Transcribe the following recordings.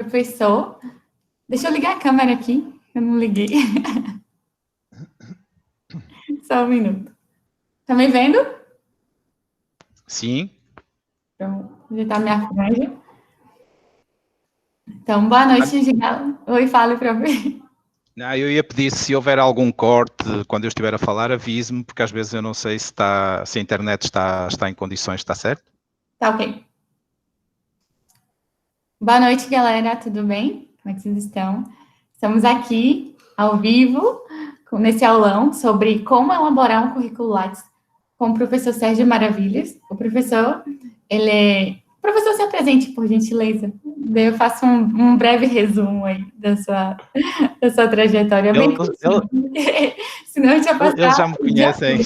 Professor, deixa eu ligar a câmera aqui, eu não liguei. Só um minuto. Tá me vendo? Sim. Então, já tá minha franja. Então, boa noite, Gigala. Oi, fale para mim. Eu ia pedir, se houver algum corte quando eu estiver a falar, avise-me, porque às vezes eu não sei se a internet está em condições, está certo? Tá ok. Boa noite, galera, tudo bem? Como é que vocês estão? Estamos aqui, ao vivo, nesse aulão sobre como elaborar um currículo Lattes com o professor Sérgio Maravilhas. O professor, ele é... Professor, se apresente, por gentileza. Daí eu faço um breve resumo aí da sua trajetória. Senão eu tinha passado... Eles já me conhecem.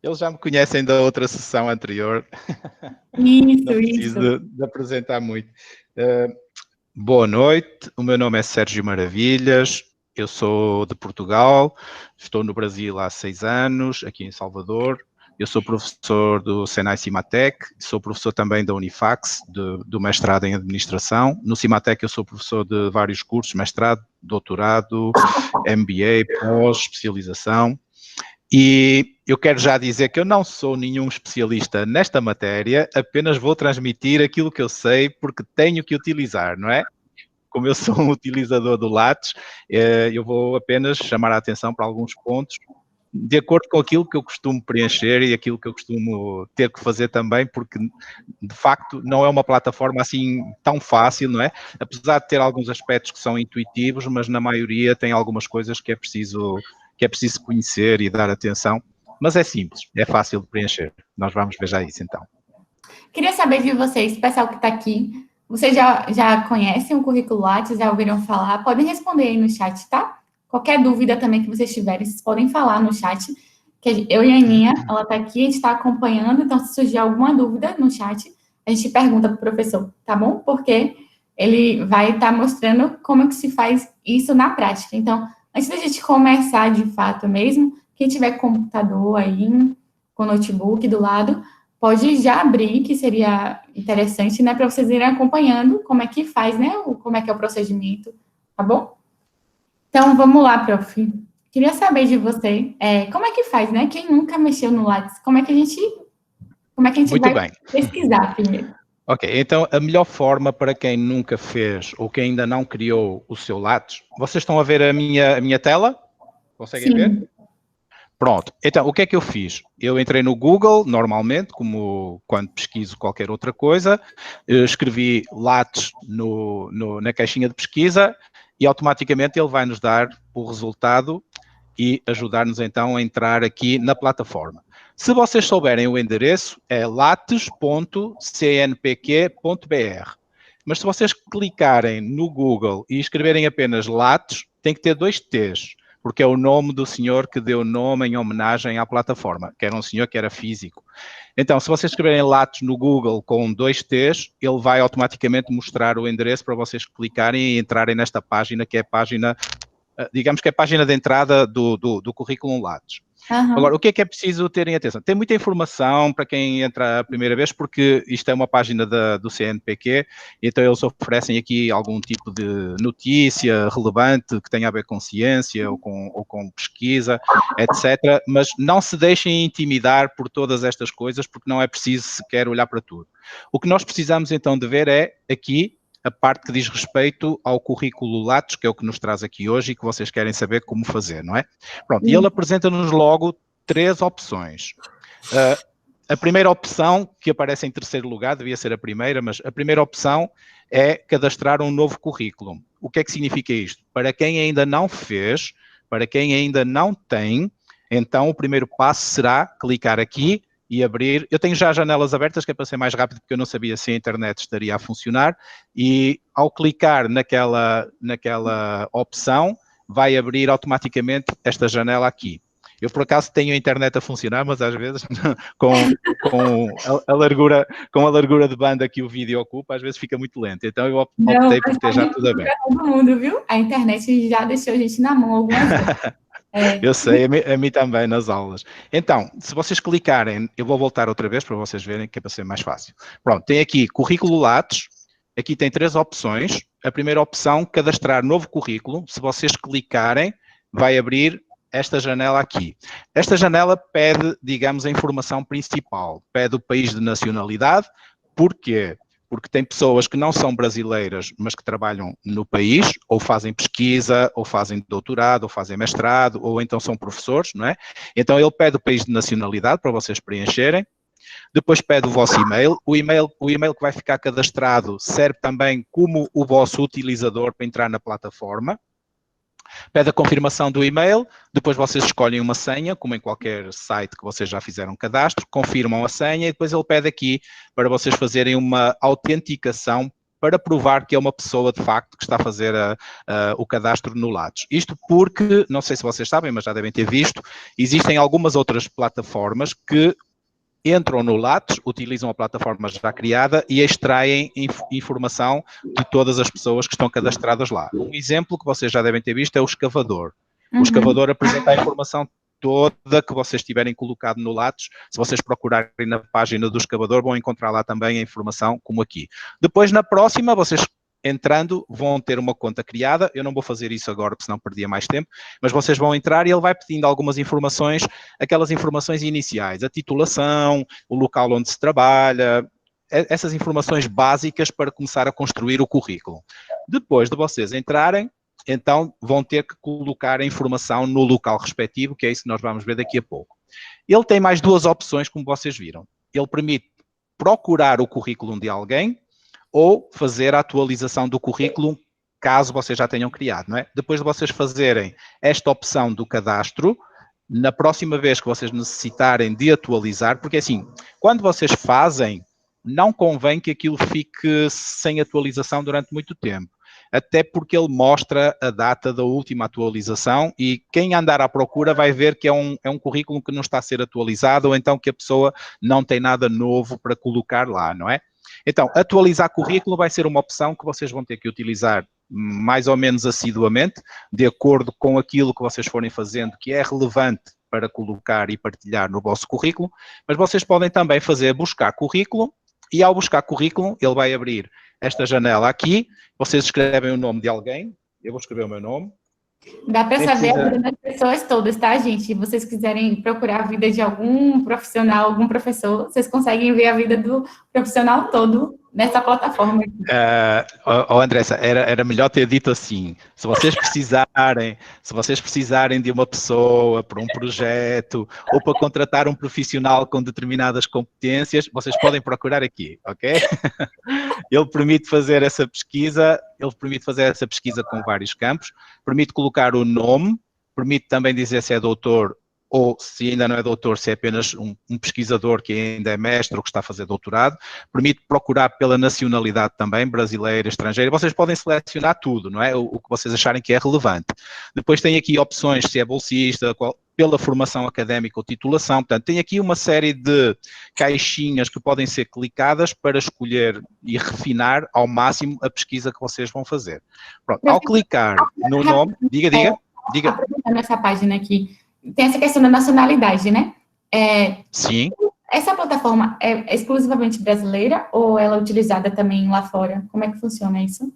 Eles já me conhecem da outra sessão anterior. Isso, não preciso de apresentar muito. Boa noite, o meu nome é Sérgio Maravilhas, eu sou de Portugal, estou no Brasil há 6 anos, aqui em Salvador. Eu sou professor do Senai Cimatec, sou professor também da Unifax, do mestrado em Administração. No Cimatec eu sou professor de vários cursos, mestrado, doutorado, MBA, pós-especialização. E eu quero já dizer que eu não sou nenhum especialista nesta matéria, apenas vou transmitir aquilo que eu sei porque tenho que utilizar, não é? Como eu sou um utilizador do Lattes, eu vou apenas chamar a atenção para alguns pontos de acordo com aquilo que eu costumo preencher e aquilo que eu costumo ter que fazer também, porque de facto não é uma plataforma assim tão fácil, não é? Apesar de ter alguns aspectos que são intuitivos, mas na maioria tem algumas coisas que é preciso conhecer e dar atenção, mas é simples, é fácil de preencher. Nós vamos ver já isso então. Queria saber de vocês, pessoal que está aqui, vocês já conhecem o currículo Lattes, já ouviram falar? Podem responder aí no chat, tá? Qualquer dúvida também que vocês tiverem, vocês podem falar no chat, que eu e a Aninha, ela está aqui, a gente está acompanhando, então se surgir alguma dúvida no chat, a gente pergunta para o professor, tá bom? Porque ele vai estar mostrando como é que se faz isso na prática. Então, antes da gente começar de fato mesmo, quem tiver computador aí, com notebook do lado, pode já abrir, que seria interessante, né, para vocês irem acompanhando como é que faz, né, como é que é o procedimento, tá bom? Então, vamos lá, prof. Queria saber de você, como é que faz, né? Quem nunca mexeu no Lattes, como é que a gente vai pesquisar primeiro? Ok, então a melhor forma para quem nunca fez ou quem ainda não criou o seu Lattes, vocês estão a ver a minha tela? Conseguem ver? Pronto, então o que é que eu fiz? Eu entrei no Google, normalmente, como quando pesquiso qualquer outra coisa, escrevi Lattes na caixinha de pesquisa e automaticamente ele vai nos dar o resultado e ajudar-nos então a entrar aqui na plataforma. Se vocês souberem o endereço, é lattes.cnpq.br. Mas se vocês clicarem no Google e escreverem apenas Lattes, tem que ter 2 T's, porque é o nome do senhor que deu nome em homenagem à plataforma, que era um senhor que era físico. Então, se vocês escreverem Lattes no Google com 2 T's, ele vai automaticamente mostrar o endereço para vocês clicarem e entrarem nesta página, que é a página, digamos que é a página de entrada do currículo Lattes. Agora, o que é preciso terem atenção? Tem muita informação para quem entra a primeira vez, porque isto é uma página do CNPq, então eles oferecem aqui algum tipo de notícia relevante que tenha a ver com ciência ou com pesquisa, etc. Mas não se deixem intimidar por todas estas coisas, porque não é preciso sequer olhar para tudo. O que nós precisamos então de ver é aqui a parte que diz respeito ao currículo Lattes, que é o que nos traz aqui hoje e que vocês querem saber como fazer, não é? Pronto, e ele apresenta-nos logo 3 opções. A primeira opção, que aparece em terceiro lugar, devia ser a primeira, mas a primeira opção é cadastrar um novo currículo. O que é que significa isto? Para quem ainda não fez, para quem ainda não tem, então o primeiro passo será clicar aqui e abrir. Eu tenho já janelas abertas, que é para ser mais rápido, porque eu não sabia se a internet estaria a funcionar, e ao clicar naquela opção, vai abrir automaticamente esta janela aqui. Eu, por acaso, tenho a internet a funcionar, mas às vezes, com a largura de banda que o vídeo ocupa, às vezes fica muito lento. Então, eu optei por ter já tudo aberto. Todo mundo, viu? A internet já deixou a gente na mão algumas vezes. Eu sei, a mim também, nas aulas. Então, se vocês clicarem, eu vou voltar outra vez para vocês verem, que é para ser mais fácil. Pronto, tem aqui currículo Lattes, aqui tem 3 opções. A primeira opção, cadastrar novo currículo. Se vocês clicarem, vai abrir esta janela aqui. Esta janela pede, digamos, a informação principal. Pede o país de nacionalidade. Porquê? Porque tem pessoas que não são brasileiras, mas que trabalham no país, ou fazem pesquisa, ou fazem doutorado, ou fazem mestrado, ou então são professores, não é? Então ele pede o país de nacionalidade para vocês preencherem. Depois pede o vosso e-mail. O e-mail que vai ficar cadastrado serve também como o vosso utilizador para entrar na plataforma. Pede a confirmação do e-mail, depois vocês escolhem uma senha, como em qualquer site que vocês já fizeram cadastro, confirmam a senha e depois ele pede aqui para vocês fazerem uma autenticação para provar que é uma pessoa, de facto, que está a fazer o cadastro no Lattes. Isto porque, não sei se vocês sabem, mas já devem ter visto, existem algumas outras plataformas que entram no Lattes, utilizam a plataforma já criada e extraem informação de todas as pessoas que estão cadastradas lá. Um exemplo que vocês já devem ter visto é o escavador. O escavador apresenta a informação toda que vocês tiverem colocado no Lattes. Se vocês procurarem na página do escavador, vão encontrar lá também a informação como aqui. Depois, na próxima, vocês entrando, vão ter uma conta criada. Eu não vou fazer isso agora, porque senão perdia mais tempo, mas vocês vão entrar e ele vai pedindo algumas informações, aquelas informações iniciais, a titulação, o local onde se trabalha, essas informações básicas para começar a construir o currículo. Depois de vocês entrarem, então vão ter que colocar a informação no local respectivo, que é isso que nós vamos ver daqui a pouco. Ele tem mais 2 opções, como vocês viram. Ele permite procurar o currículo de alguém, ou fazer a atualização do currículo, caso vocês já tenham criado, não é? Depois de vocês fazerem esta opção do cadastro, na próxima vez que vocês necessitarem de atualizar, porque assim, quando vocês fazem, não convém que aquilo fique sem atualização durante muito tempo, até porque ele mostra a data da última atualização e quem andar à procura vai ver que é um currículo que não está a ser atualizado ou então que a pessoa não tem nada novo para colocar lá, não é? Então, atualizar currículo vai ser uma opção que vocês vão ter que utilizar mais ou menos assiduamente, de acordo com aquilo que vocês forem fazendo, que é relevante para colocar e partilhar no vosso currículo, mas vocês podem também fazer buscar currículo, e ao buscar currículo, ele vai abrir esta janela aqui, vocês escrevem o nome de alguém, eu vou escrever o meu nome. Dá para saber a vida das pessoas todas, tá, gente? Se vocês quiserem procurar a vida de algum profissional, algum professor, vocês conseguem ver a vida do profissional todo nessa plataforma. Andressa, era melhor ter dito assim, se vocês precisarem de uma pessoa para um projeto ou para contratar um profissional com determinadas competências, vocês podem procurar aqui, ok? Ele permite fazer essa pesquisa com vários campos, permite colocar o nome, permite também dizer se é doutor ou se ainda não é doutor, se é apenas um pesquisador que ainda é mestre ou que está a fazer doutorado, permite procurar pela nacionalidade também, brasileira, estrangeira, vocês podem selecionar tudo, não é? O que vocês acharem que é relevante. Depois tem aqui opções, se é bolsista, pela formação académica ou titulação, portanto, tem aqui uma série de caixinhas que podem ser clicadas para escolher e refinar ao máximo a pesquisa que vocês vão fazer. Pronto, ao clicar no nome, diga. Aproveitando essa página aqui, tem essa questão da nacionalidade, né? Sim. Essa plataforma é exclusivamente brasileira ou ela é utilizada também lá fora? Como é que funciona isso?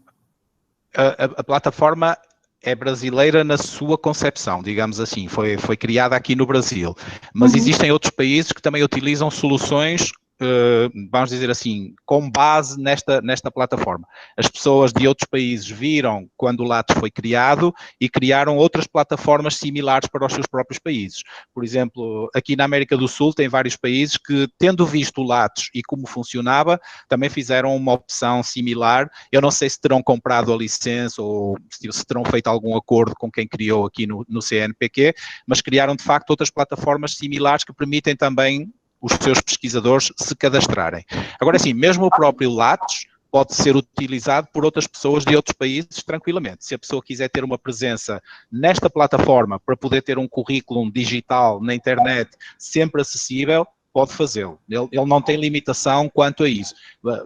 A plataforma é brasileira na sua concepção, digamos assim, foi criada aqui no Brasil, mas existem outros países que também utilizam soluções, vamos dizer assim, com base nesta plataforma. As pessoas de outros países viram quando o Lattes foi criado e criaram outras plataformas similares para os seus próprios países. Por exemplo, aqui na América do Sul tem vários países que, tendo visto o Lattes e como funcionava, também fizeram uma opção similar. Eu não sei se terão comprado a licença ou se terão feito algum acordo com quem criou aqui no CNPq, mas criaram de facto outras plataformas similares que permitem também os seus pesquisadores se cadastrarem. Agora sim, mesmo o próprio Lattes pode ser utilizado por outras pessoas de outros países tranquilamente. Se a pessoa quiser ter uma presença nesta plataforma para poder ter um currículo digital na internet sempre acessível, pode fazê-lo. Ele não tem limitação quanto a isso.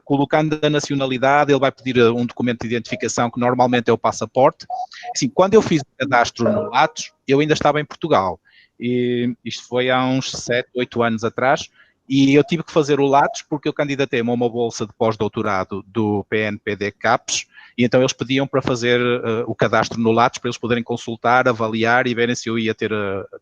Colocando a nacionalidade, ele vai pedir um documento de identificação que normalmente é o passaporte. Assim, quando eu fiz o cadastro no Lattes, eu ainda estava em Portugal. E isto foi há uns 7, 8 anos atrás, E eu tive que fazer o Lattes porque eu candidatei-me a uma bolsa de pós-doutorado do PNPD CAPES, e então eles pediam para fazer o cadastro no Lattes para eles poderem consultar, avaliar e verem se eu ia ter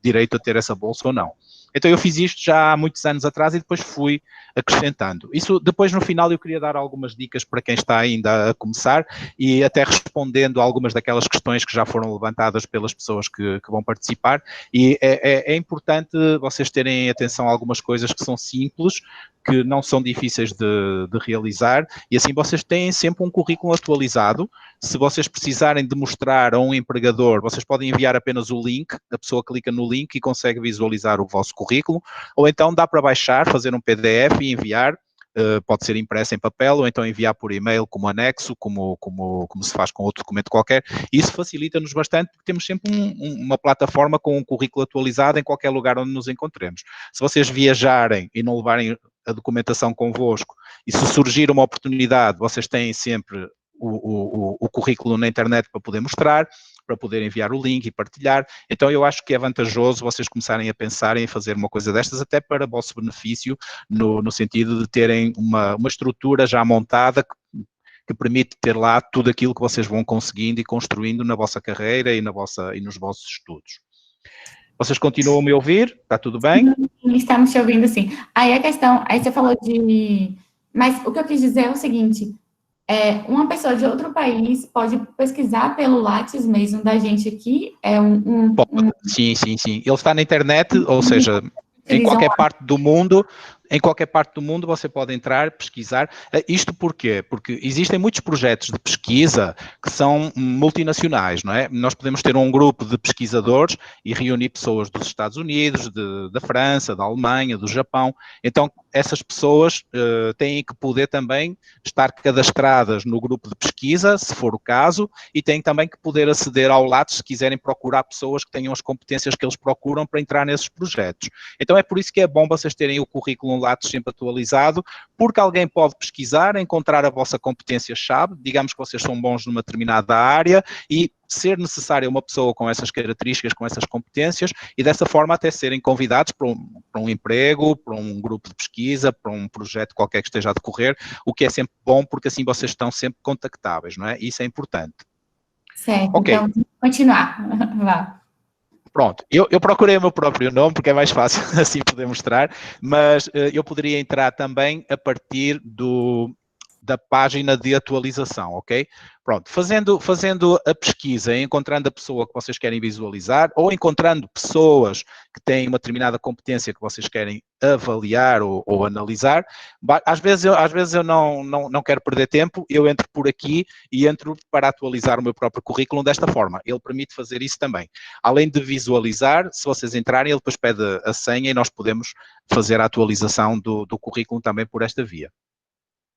direito a ter essa bolsa ou não. Então eu fiz isto já há muitos anos atrás e depois fui acrescentando. Isso depois no final eu queria dar algumas dicas para quem está ainda a começar e até respondendo a algumas daquelas questões que já foram levantadas pelas pessoas que vão participar, e é importante vocês terem atenção a algumas coisas que são simples, que não são difíceis de realizar, e assim vocês têm sempre um currículo atualizado. Se vocês precisarem de mostrar a um empregador, vocês podem enviar apenas o link, a pessoa clica no link e consegue visualizar o vosso currículo, ou então dá para baixar, fazer um PDF e enviar, pode ser impresso em papel ou então enviar por e-mail como anexo, como se faz com outro documento qualquer. Isso facilita-nos bastante porque temos sempre uma plataforma com um currículo atualizado em qualquer lugar onde nos encontremos. Se vocês viajarem e não levarem a documentação convosco, e se surgir uma oportunidade, vocês têm sempre o currículo na internet para poder mostrar, para poder enviar o link e partilhar. Então eu acho que é vantajoso vocês começarem a pensar em fazer uma coisa destas, até para vosso benefício, no sentido de terem uma estrutura já montada que permite ter lá tudo aquilo que vocês vão conseguindo e construindo na vossa carreira e nos vossos estudos. Vocês continuam a me ouvir? Está tudo bem? Estamos te ouvindo, sim. Aí a questão, aí você falou de... Mas o que eu quis dizer é o seguinte, uma pessoa de outro país pode pesquisar pelo Lattes mesmo da gente aqui, Sim. Ele está na internet, ou seja, em qualquer parte do mundo, você pode entrar, pesquisar. Isto porquê? Porque existem muitos projetos de pesquisa que são multinacionais, não é? Nós podemos ter um grupo de pesquisadores e reunir pessoas dos Estados Unidos, da França, da Alemanha, do Japão. Então, essas pessoas têm que poder também estar cadastradas no grupo de pesquisa, se for o caso, e têm também que poder aceder ao Lattes se quiserem procurar pessoas que tenham as competências que eles procuram para entrar nesses projetos. Então, é por isso que é bom vocês terem o currículo Lattes sempre atualizado, porque alguém pode pesquisar, encontrar a vossa competência-chave, digamos que vocês são bons numa determinada área e ser necessária uma pessoa com essas características, com essas competências, e dessa forma até serem convidados para um emprego, para um grupo de pesquisa, para um projeto qualquer que esteja a decorrer, o que é sempre bom, porque assim vocês estão sempre contactáveis, não é? Isso é importante. Certo, okay. Então, continuar. Vá. Pronto, eu procurei o meu próprio nome, porque é mais fácil assim poder mostrar, mas eu poderia entrar também a partir da página de atualização, ok? Pronto, fazendo a pesquisa, encontrando a pessoa que vocês querem visualizar, ou encontrando pessoas que têm uma determinada competência que vocês querem avaliar ou analisar, às vezes eu não quero perder tempo, eu entro por aqui e entro para atualizar o meu próprio currículo desta forma. Ele permite fazer isso também. Além de visualizar, se vocês entrarem, ele depois pede a senha e nós podemos fazer a atualização do currículo também por esta via.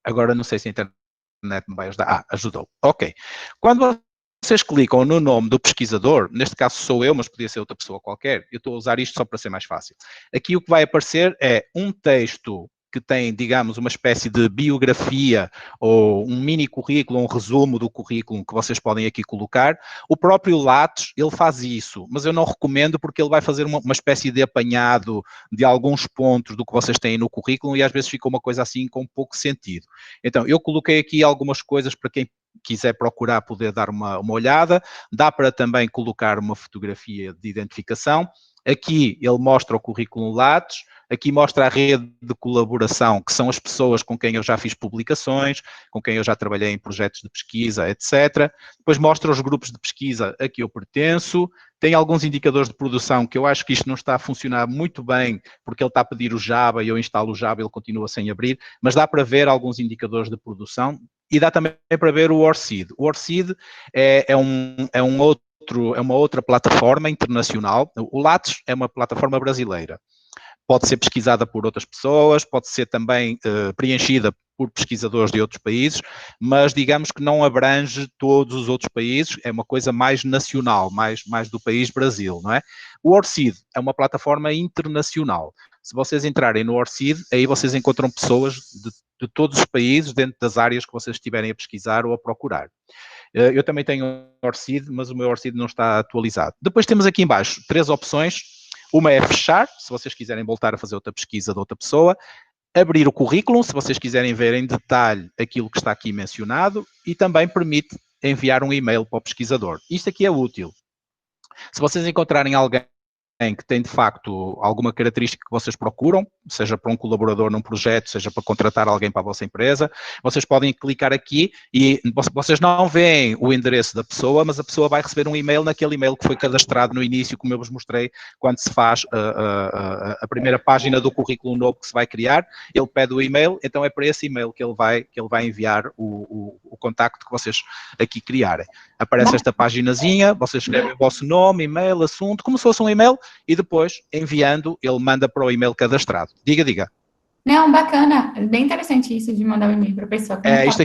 Agora não sei se a internet me vai ajudar. Ajudou. Ok. Quando vocês clicam no nome do pesquisador, neste caso sou eu, mas podia ser outra pessoa qualquer, eu estou a usar isto só para ser mais fácil. Aqui o que vai aparecer é um texto que tem, digamos, uma espécie de biografia ou um mini currículo, um resumo do currículo que vocês podem aqui colocar. O próprio Lattes, ele faz isso, mas eu não recomendo porque ele vai fazer uma espécie de apanhado de alguns pontos do que vocês têm no currículo e às vezes fica uma coisa assim com pouco sentido. Então, eu coloquei aqui algumas coisas para quem quiser procurar poder dar uma olhada. Dá para também colocar uma fotografia de identificação. Aqui ele mostra o currículo Lattes, aqui mostra a rede de colaboração, que são as pessoas com quem eu já fiz publicações, com quem eu já trabalhei em projetos de pesquisa, etc. Depois mostra os grupos de pesquisa a que eu pertenço, tem alguns indicadores de produção que eu acho que isto não está a funcionar muito bem, porque ele está a pedir o Java e eu instalo o Java e ele continua sem abrir, mas dá para ver alguns indicadores de produção e dá também para ver o ORCID. O ORCID é uma outra plataforma internacional. O Lattes é uma plataforma brasileira. Pode ser pesquisada por outras pessoas, pode ser também preenchida por pesquisadores de outros países, mas digamos que não abrange todos os outros países, é uma coisa mais nacional, mais do país Brasil, não é? O ORCID é uma plataforma internacional. Se vocês entrarem no ORCID, aí vocês encontram pessoas de todos os países dentro das áreas que vocês estiverem a pesquisar ou a procurar. Eu também tenho ORCID, mas o meu ORCID não está atualizado. Depois temos aqui em baixo 3 opções. Uma é fechar, se vocês quiserem voltar a fazer outra pesquisa de outra pessoa, abrir o currículo, se vocês quiserem ver em detalhe aquilo que está aqui mencionado, e também permite enviar um e-mail para o pesquisador. Isto aqui é útil. Se vocês encontrarem alguém que tem, de facto, alguma característica que vocês procuram, seja para um colaborador num projeto, seja para contratar alguém para a vossa empresa, vocês podem clicar aqui e vocês não veem o endereço da pessoa, mas a pessoa vai receber um e-mail naquele e-mail que foi cadastrado no início, como eu vos mostrei, quando se faz a primeira página do currículo novo que se vai criar, ele pede o e-mail, então é para esse e-mail que ele vai enviar o contacto que vocês aqui criarem. Aparece esta paginazinha, vocês escrevem o vosso nome, e-mail, assunto, como se fosse um e-mail, e depois, enviando, ele manda para o e-mail cadastrado. Diga. Não, bacana. Bem interessante isso de mandar um e-mail para a pessoa. Isto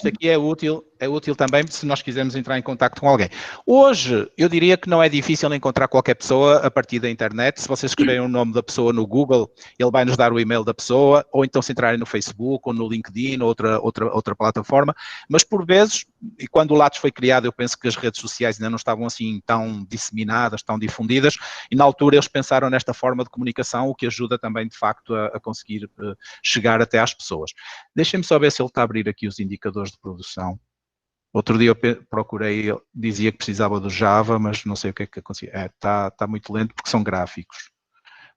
aqui é útil também se nós quisermos entrar em contato com alguém. Hoje, eu diria que não é difícil encontrar qualquer pessoa a partir da internet. Se vocês escreverem o nome da pessoa no Google, ele vai nos dar o e-mail da pessoa, ou então se entrarem no Facebook, ou no LinkedIn, ou outra plataforma. Mas por vezes, e quando o Lattes foi criado, eu penso que as redes sociais ainda não estavam assim tão disseminadas, tão difundidas, e na altura eles pensaram nesta forma de comunicação, o que ajuda também, de facto, a conseguir chegar até às pessoas. Deixem-me só ver se ele está a abrir aqui os indicadores de produção. Outro dia eu procurei, dizia que precisava do Java, mas não sei o que é que acontecia. Está muito lento porque são gráficos.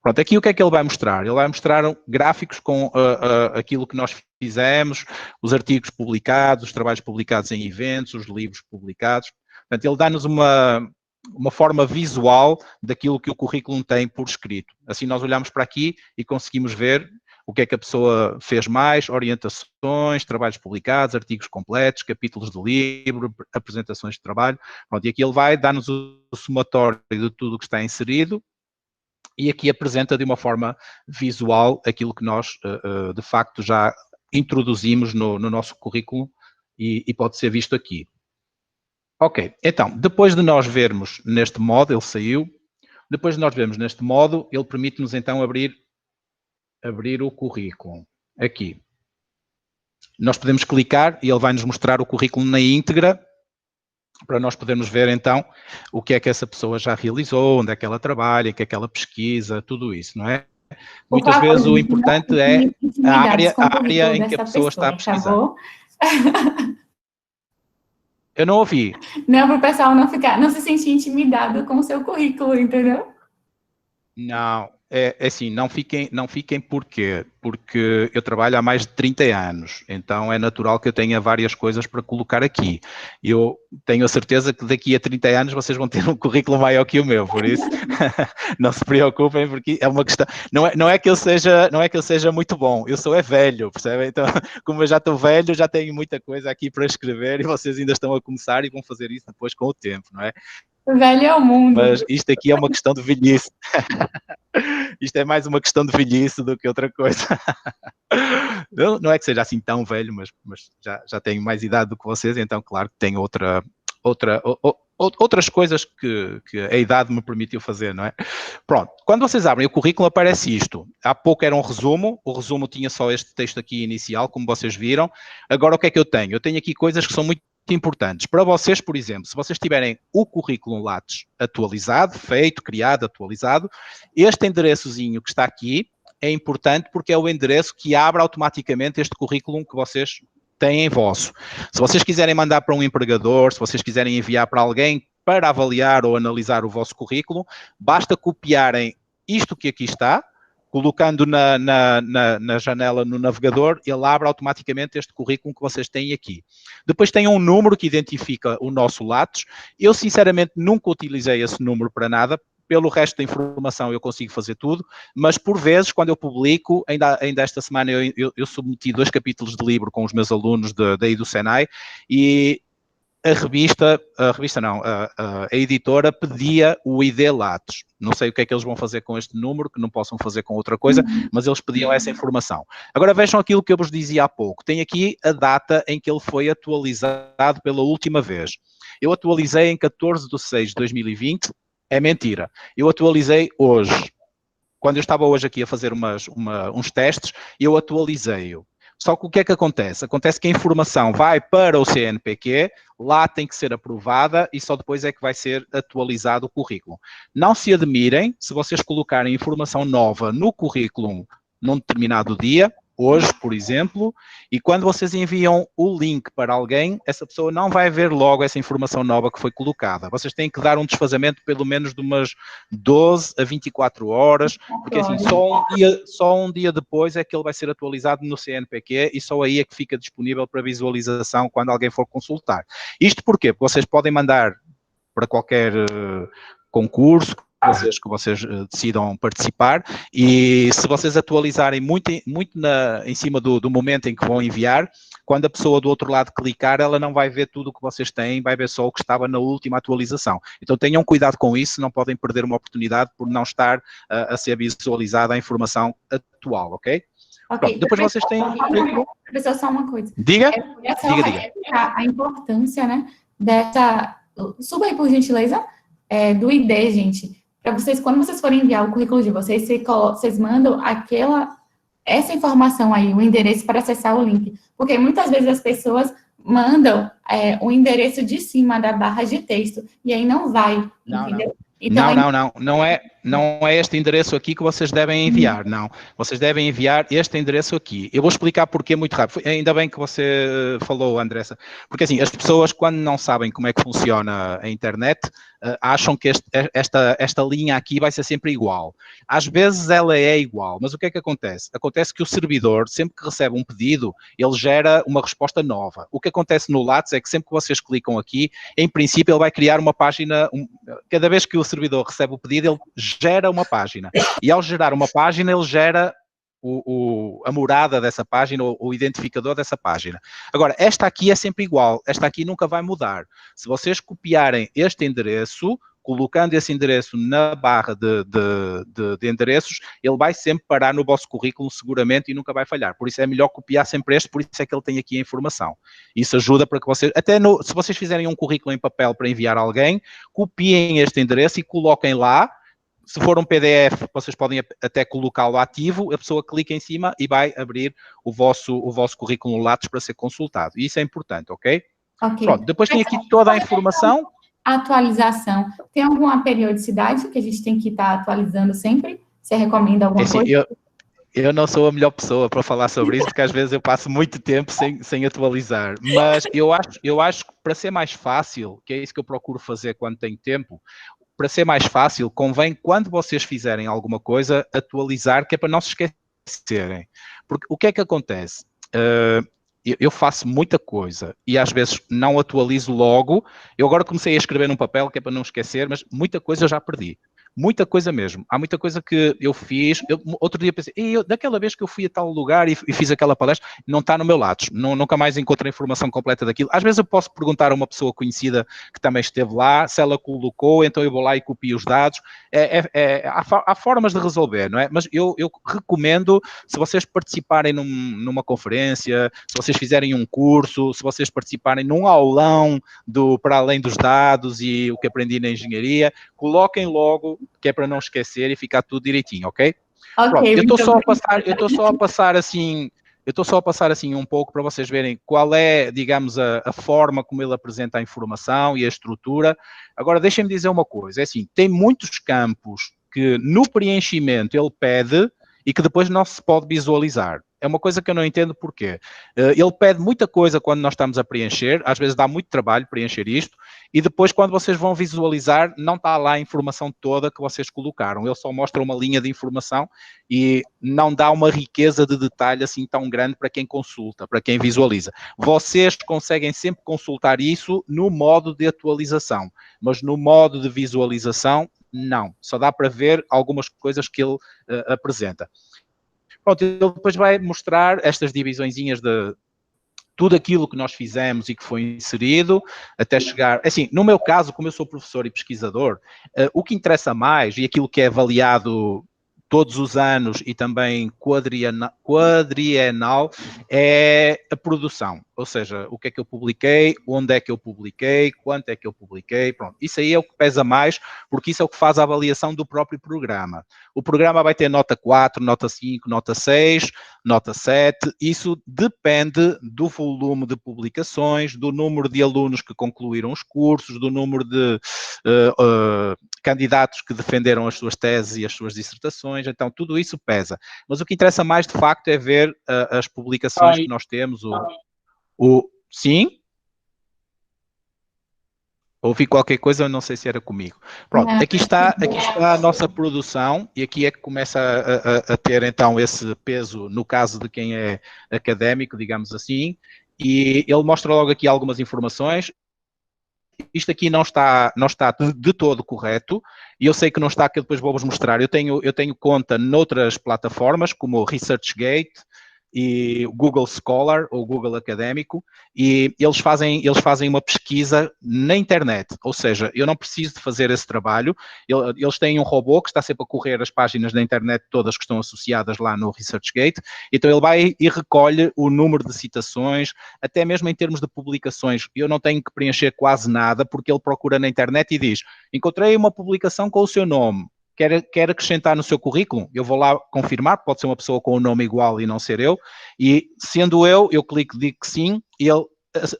Pronto, aqui o que é que ele vai mostrar? Ele vai mostrar gráficos com aquilo que nós fizemos, os artigos publicados, os trabalhos publicados em eventos, os livros publicados. Portanto, ele dá-nos uma forma visual daquilo que o currículo tem por escrito. Assim nós olhamos para aqui e conseguimos ver o que é que a pessoa fez mais, orientações, trabalhos publicados, artigos completos, capítulos de livro, apresentações de trabalho. Pronto, e aqui ele vai dar-nos o somatório de tudo o que está inserido e aqui apresenta de uma forma visual aquilo que nós, de facto, já introduzimos no nosso currículo e pode ser visto aqui. Ok, então, depois de nós vermos neste modo, ele saiu, depois de nós vermos neste modo, ele permite-nos então abrir o currículo. Aqui. Nós podemos clicar e ele vai nos mostrar o currículo na íntegra, para nós podermos ver então o que é que essa pessoa já realizou, onde é que ela trabalha, o que é que ela pesquisa, tudo isso, não é? Muitas vezes o importante é a área em que a pessoa está a pesquisar. Eu não ouvi. Não, para o pessoal não se sentir intimidado com o seu currículo, entendeu? Não, é assim, não fiquem porquê? Porque eu trabalho há mais de 30 anos, então é natural que eu tenha várias coisas para colocar aqui. Eu tenho a certeza que daqui a 30 anos vocês vão ter um currículo maior que o meu, por isso não se preocupem, porque é uma questão, não é que eu seja muito bom, eu sou velho, percebem? Então, como eu já estou velho, já tenho muita coisa aqui para escrever e vocês ainda estão a começar e vão fazer isso depois com o tempo, não é? Velho é o mundo. Mas isto aqui é uma questão de velhice. Isto é mais uma questão de velhice do que outra coisa. Não é que seja assim tão velho, mas já tenho mais idade do que vocês, então claro que tenho outras coisas que a idade me permitiu fazer, não é? Pronto, quando vocês abrem o currículo aparece isto. Há pouco era um resumo, o resumo tinha só este texto aqui inicial, como vocês viram. Agora o que é que eu tenho? Eu tenho aqui coisas que são muito importantes. Para vocês, por exemplo, se vocês tiverem o currículo Lattes atualizado, feito, criado, atualizado, este endereçozinho que está aqui é importante porque é o endereço que abre automaticamente este currículo que vocês têm vosso. Se vocês quiserem mandar para um empregador, se vocês quiserem enviar para alguém para avaliar ou analisar o vosso currículo, basta copiarem isto que aqui está, colocando na janela no navegador, ele abre automaticamente este currículo que vocês têm aqui. Depois tem um número que identifica o nosso Lattes. Eu, sinceramente, nunca utilizei esse número para nada. Pelo resto da informação eu consigo fazer tudo, mas por vezes, quando eu publico, ainda esta semana eu submeti 2 capítulos de livro com os meus alunos daí do Senai e a editora pedia o ID Lattes. Não sei o que é que eles vão fazer com este número, que não possam fazer com outra coisa, mas eles pediam essa informação. Agora vejam aquilo que eu vos dizia há pouco. Tem aqui a data em que ele foi atualizado pela última vez. Eu atualizei em 14/6/2020. É mentira. Eu atualizei hoje. Quando eu estava hoje aqui a fazer uns testes, eu atualizei-o. Só que o que é que acontece? Acontece que a informação vai para o CNPq, lá tem que ser aprovada e só depois é que vai ser atualizado o currículo. Não se admirem se vocês colocarem informação nova no currículo num determinado dia, hoje, por exemplo, e quando vocês enviam o link para alguém, essa pessoa não vai ver logo essa informação nova que foi colocada. Vocês têm que dar um desfazamento pelo menos de umas 12 a 24 horas, porque assim, só um dia depois é que ele vai ser atualizado no CNPq e só aí é que fica disponível para visualização quando alguém for consultar. Isto porquê? Porque vocês podem mandar para qualquer concurso que vocês decidam participar, e se vocês atualizarem muito em cima do momento em que vão enviar, quando a pessoa do outro lado clicar, ela não vai ver tudo o que vocês têm, vai ver só o que estava na última atualização. Então tenham cuidado com isso, não podem perder uma oportunidade por não estar a ser visualizada a informação atual, ok? Ok. Pronto, depois vocês têm... Professor, só uma coisa. Diga. Diga. A importância, né, dessa... Suba aí, por gentileza, do ID, gente. Para vocês, quando vocês forem enviar o currículo de vocês, vocês mandam essa informação aí, o endereço para acessar o link. Porque muitas vezes as pessoas mandam o endereço de cima da barra de texto, e aí não vai, entendeu? Então, não é este endereço aqui que vocês devem enviar, não. Vocês devem enviar este endereço aqui. Eu vou explicar porquê muito rápido. Ainda bem que você falou, Andressa, porque assim, as pessoas quando não sabem como é que funciona a internet, acham que esta linha aqui vai ser sempre igual. Às vezes ela é igual, mas o que é que acontece? Acontece que o servidor, sempre que recebe um pedido, ele gera uma resposta nova. O que acontece no Lattes é que sempre que vocês clicam aqui, em princípio ele vai criar uma página, cada vez que o servidor recebe o pedido, ele gera uma página. E ao gerar uma página, ele gera a morada dessa página, o identificador dessa página. Agora, esta aqui é sempre igual, esta aqui nunca vai mudar. Se vocês copiarem este endereço, colocando esse endereço na barra de endereços, ele vai sempre parar no vosso currículo seguramente e nunca vai falhar. Por isso é melhor copiar sempre este, por isso é que ele tem aqui a informação. Isso ajuda para que vocês, se vocês fizerem um currículo em papel para enviar a alguém, copiem este endereço e coloquem lá. Se for um PDF, vocês podem até colocá-lo ativo, a pessoa clica em cima e vai abrir o vosso currículo Lattes para ser consultado. Isso é importante, ok? Pronto, depois tem aqui toda a informação. Atualização. Tem alguma periodicidade que a gente tem que estar atualizando sempre? Você recomenda alguma coisa? Eu não sou a melhor pessoa para falar sobre isso, porque às vezes eu passo muito tempo sem atualizar. Mas eu acho que para ser mais fácil, que é isso que eu procuro fazer quando tenho tempo, para ser mais fácil, convém, quando vocês fizerem alguma coisa, atualizar, que é para não se esquecerem. Porque o que é que acontece? Eu faço muita coisa e às vezes não atualizo logo. Eu agora comecei a escrever num papel, que é para não esquecer, mas muita coisa eu já perdi. Muita coisa mesmo. Há muita coisa que eu fiz. Outro dia pensei, daquela vez que eu fui a tal lugar e fiz aquela palestra, não está no meu Lattes. Nunca mais encontro a informação completa daquilo. Às vezes eu posso perguntar a uma pessoa conhecida que também esteve lá, se ela colocou, então eu vou lá e copio os dados. Há formas de resolver, não é? Mas eu recomendo, se vocês participarem numa conferência, se vocês fizerem um curso, se vocês participarem num aulão para além dos dados e o que aprendi na engenharia, coloquem logo, que é para não esquecer e ficar tudo direitinho, ok? Pronto, eu estou só a passar assim um pouco para vocês verem qual é, digamos, a forma como ele apresenta a informação e a estrutura. Agora, deixem-me dizer uma coisa, é assim, tem muitos campos que no preenchimento ele pede e que depois não se pode visualizar. É uma coisa que eu não entendo porquê. Ele pede muita coisa quando nós estamos a preencher, às vezes dá muito trabalho preencher isto, e depois quando vocês vão visualizar, não está lá a informação toda que vocês colocaram. Ele só mostra uma linha de informação e não dá uma riqueza de detalhe assim tão grande para quem consulta, para quem visualiza. Vocês conseguem sempre consultar isso no modo de atualização, mas no modo de visualização, não. Só dá para ver algumas coisas que ele apresenta. Pronto, ele depois vai mostrar estas divisõezinhas de tudo aquilo que nós fizemos e que foi inserido, até chegar... Assim, no meu caso, como eu sou professor e pesquisador, o que interessa mais, e aquilo que é avaliado todos os anos e também quadrienal, é a produção. Ou seja, o que é que eu publiquei, onde é que eu publiquei, quanto é que eu publiquei, pronto. Isso aí é o que pesa mais, porque isso é o que faz a avaliação do próprio programa. O programa vai ter nota 4, nota 5, nota 6, nota 7. Isso depende do volume de publicações, do número de alunos que concluíram os cursos, do número de candidatos que defenderam as suas teses e as suas dissertações. Então, tudo isso pesa. Mas o que interessa mais, de facto, é ver as publicações que nós temos, sim? Ouvi qualquer coisa, eu não sei se era comigo. Pronto, aqui está a nossa produção e aqui é que começa a ter então esse peso no caso de quem é académico, digamos assim, e ele mostra logo aqui algumas informações. Isto aqui não está de todo correto, e eu sei que não está, que eu depois vou-vos mostrar. Eu tenho conta noutras plataformas, como o ResearchGate e o Google Scholar ou Google Académico, e eles fazem uma pesquisa na internet, ou seja, eu não preciso de fazer esse trabalho, eles têm um robô que está sempre a correr as páginas da internet todas que estão associadas lá no ResearchGate, então ele vai e recolhe o número de citações, até mesmo em termos de publicações, eu não tenho que preencher quase nada, porque ele procura na internet e diz, encontrei uma publicação com o seu nome, quer acrescentar no seu currículo, eu vou lá confirmar, pode ser uma pessoa com o nome igual e não ser eu, e sendo eu clico, digo que sim, e ele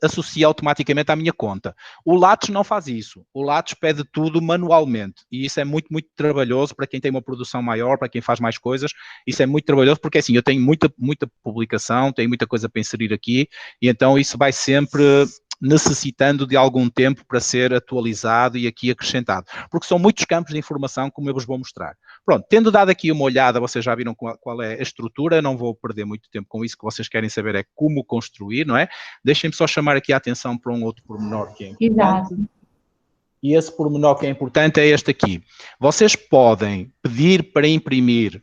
associa automaticamente à minha conta. O Lattes não faz isso. O Lattes pede tudo manualmente, e isso é muito, muito trabalhoso para quem tem uma produção maior, para quem faz mais coisas, isso é muito trabalhoso, porque assim, eu tenho muita publicação, tenho muita coisa para inserir aqui, e então isso vai sempre necessitando de algum tempo para ser atualizado e aqui acrescentado, porque são muitos campos de informação, como eu vos vou mostrar. Pronto, tendo dado aqui uma olhada, vocês já viram qual é a estrutura, não vou perder muito tempo com isso, que vocês querem saber é como construir, não é? Deixem-me só chamar aqui a atenção para um outro pormenor que é importante. Exato. E esse pormenor que é importante é este aqui. Vocês podem pedir para imprimir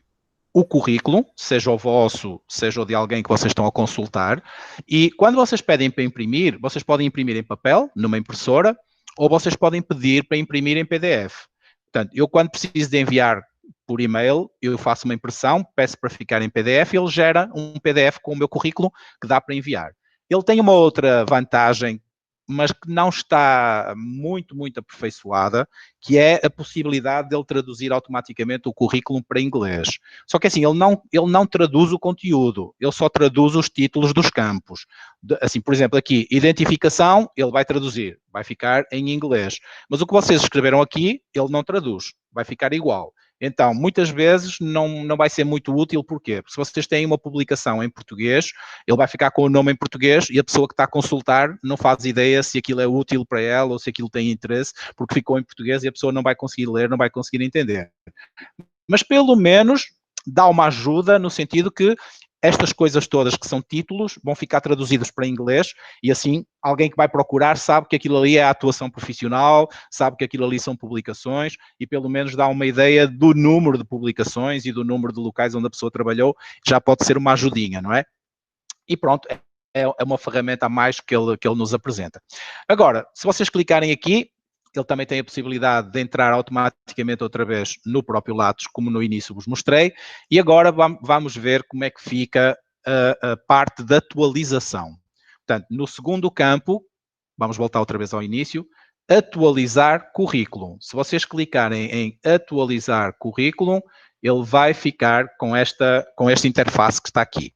o currículo, seja o vosso, seja o de alguém que vocês estão a consultar, e quando vocês pedem para imprimir, vocês podem imprimir em papel, numa impressora, ou vocês podem pedir para imprimir em PDF. Portanto, eu quando preciso de enviar por e-mail, eu faço uma impressão, peço para ficar em PDF e ele gera um PDF com o meu currículo que dá para enviar. Ele tem uma outra vantagem, mas que não está muito, muito aperfeiçoada, que é a possibilidade de ele traduzir automaticamente o currículo para inglês. Só que assim, ele não traduz o conteúdo, ele só traduz os títulos dos campos. Assim, por exemplo, aqui, identificação, ele vai traduzir, vai ficar em inglês. Mas o que vocês escreveram aqui, ele não traduz, vai ficar igual. Então, muitas vezes não vai ser muito útil, porquê? Porque se vocês têm uma publicação em português, ele vai ficar com o nome em português e a pessoa que está a consultar não faz ideia se aquilo é útil para ela ou se aquilo tem interesse, porque ficou em português e a pessoa não vai conseguir ler, não vai conseguir entender. Mas pelo menos dá uma ajuda no sentido que estas coisas todas que são títulos vão ficar traduzidas para inglês e assim alguém que vai procurar sabe que aquilo ali é a atuação profissional, sabe que aquilo ali são publicações e pelo menos dá uma ideia do número de publicações e do número de locais onde a pessoa trabalhou, já pode ser uma ajudinha, não é? E pronto, é uma ferramenta a mais que ele nos apresenta. Agora, se vocês clicarem aqui, ele também tem a possibilidade de entrar automaticamente outra vez no próprio Lattes, como no início vos mostrei, e agora vamos ver como é que fica a parte da atualização. Portanto, no segundo campo, vamos voltar outra vez ao início, atualizar currículo. Se vocês clicarem em atualizar currículo, ele vai ficar com esta interface que está aqui.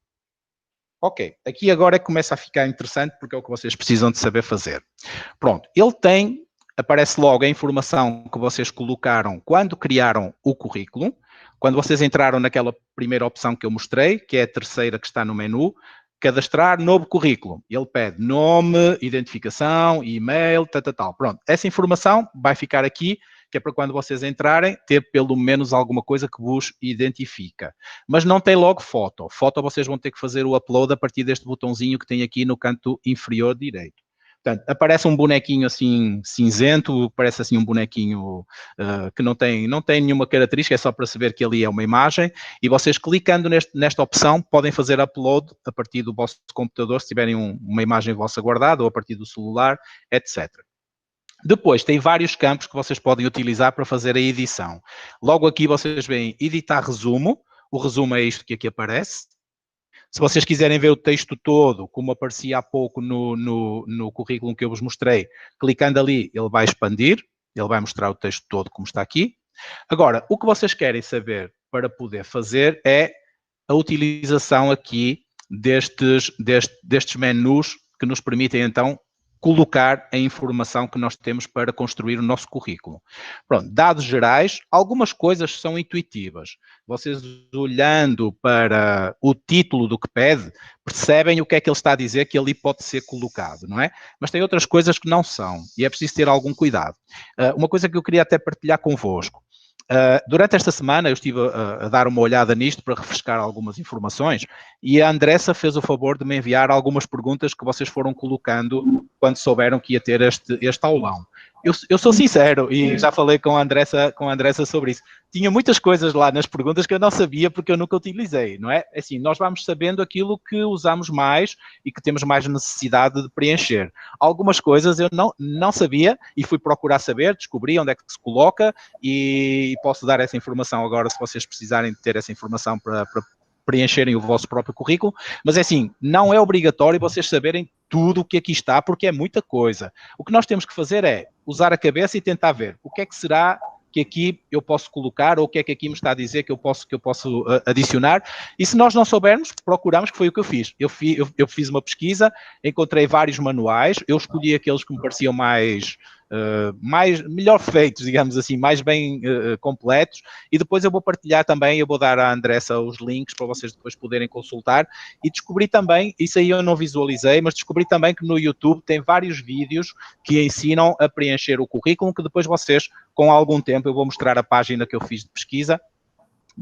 Ok, aqui agora é que começa a ficar interessante porque é o que vocês precisam de saber fazer. Pronto, ele tem, aparece logo a informação que vocês colocaram quando criaram o currículo, quando vocês entraram naquela primeira opção que eu mostrei, que é a terceira que está no menu, cadastrar novo currículo. Ele pede nome, identificação, e-mail, tal. Pronto, essa informação vai ficar aqui, que é para quando vocês entrarem, ter pelo menos alguma coisa que vos identifica. Mas não tem logo foto. Foto vocês vão ter que fazer o upload a partir deste botãozinho que tem aqui no canto inferior direito. Portanto, aparece um bonequinho assim cinzento, parece assim um bonequinho que não tem nenhuma característica, é só para saber que ali é uma imagem, e vocês clicando nesta opção podem fazer upload a partir do vosso computador, se tiverem uma imagem vossa guardada, ou a partir do celular, etc. Depois, tem vários campos que vocês podem utilizar para fazer a edição. Logo aqui vocês veem editar resumo. O resumo é isto que aqui aparece. Se vocês quiserem ver o texto todo, como aparecia há pouco no currículo que eu vos mostrei, clicando ali, ele vai expandir, ele vai mostrar o texto todo como está aqui. Agora, o que vocês querem saber para poder fazer é a utilização aqui destes menus que nos permitem, então, colocar a informação que nós temos para construir o nosso currículo. Pronto, dados gerais, algumas coisas são intuitivas. Vocês, olhando para o título do que pede, percebem o que é que ele está a dizer que ali pode ser colocado, não é? Mas tem outras coisas que não são, e é preciso ter algum cuidado. Uma coisa que eu queria até partilhar convosco. Durante esta semana eu estive a dar uma olhada nisto para refrescar algumas informações e a Andressa fez o favor de me enviar algumas perguntas que vocês foram colocando quando souberam que ia ter este aulão. Eu sou sincero e já falei com a Andressa sobre isso. Tinha muitas coisas lá nas perguntas que eu não sabia porque eu nunca utilizei, não é? Assim, nós vamos sabendo aquilo que usamos mais e que temos mais necessidade de preencher. Algumas coisas eu não sabia e fui procurar saber, descobri onde é que se coloca e posso dar essa informação agora se vocês precisarem de ter essa informação para preencherem o vosso próprio currículo, mas é assim, não é obrigatório vocês saberem tudo o que aqui está, porque é muita coisa. O que nós temos que fazer é usar a cabeça e tentar ver o que é que será que aqui eu posso colocar ou o que é que aqui me está a dizer que eu posso adicionar. E se nós não soubermos, procuramos, que foi o que eu fiz. Eu fiz uma pesquisa, encontrei vários manuais, eu escolhi aqueles que me pareciam melhor feitos, digamos assim, mais bem completos, e depois eu vou partilhar também, eu vou dar à Andressa os links para vocês depois poderem consultar, e descobri também, isso aí eu não visualizei, mas descobri também que no YouTube tem vários vídeos que ensinam a preencher o currículo, que depois vocês, com algum tempo, eu vou mostrar a página que eu fiz de pesquisa,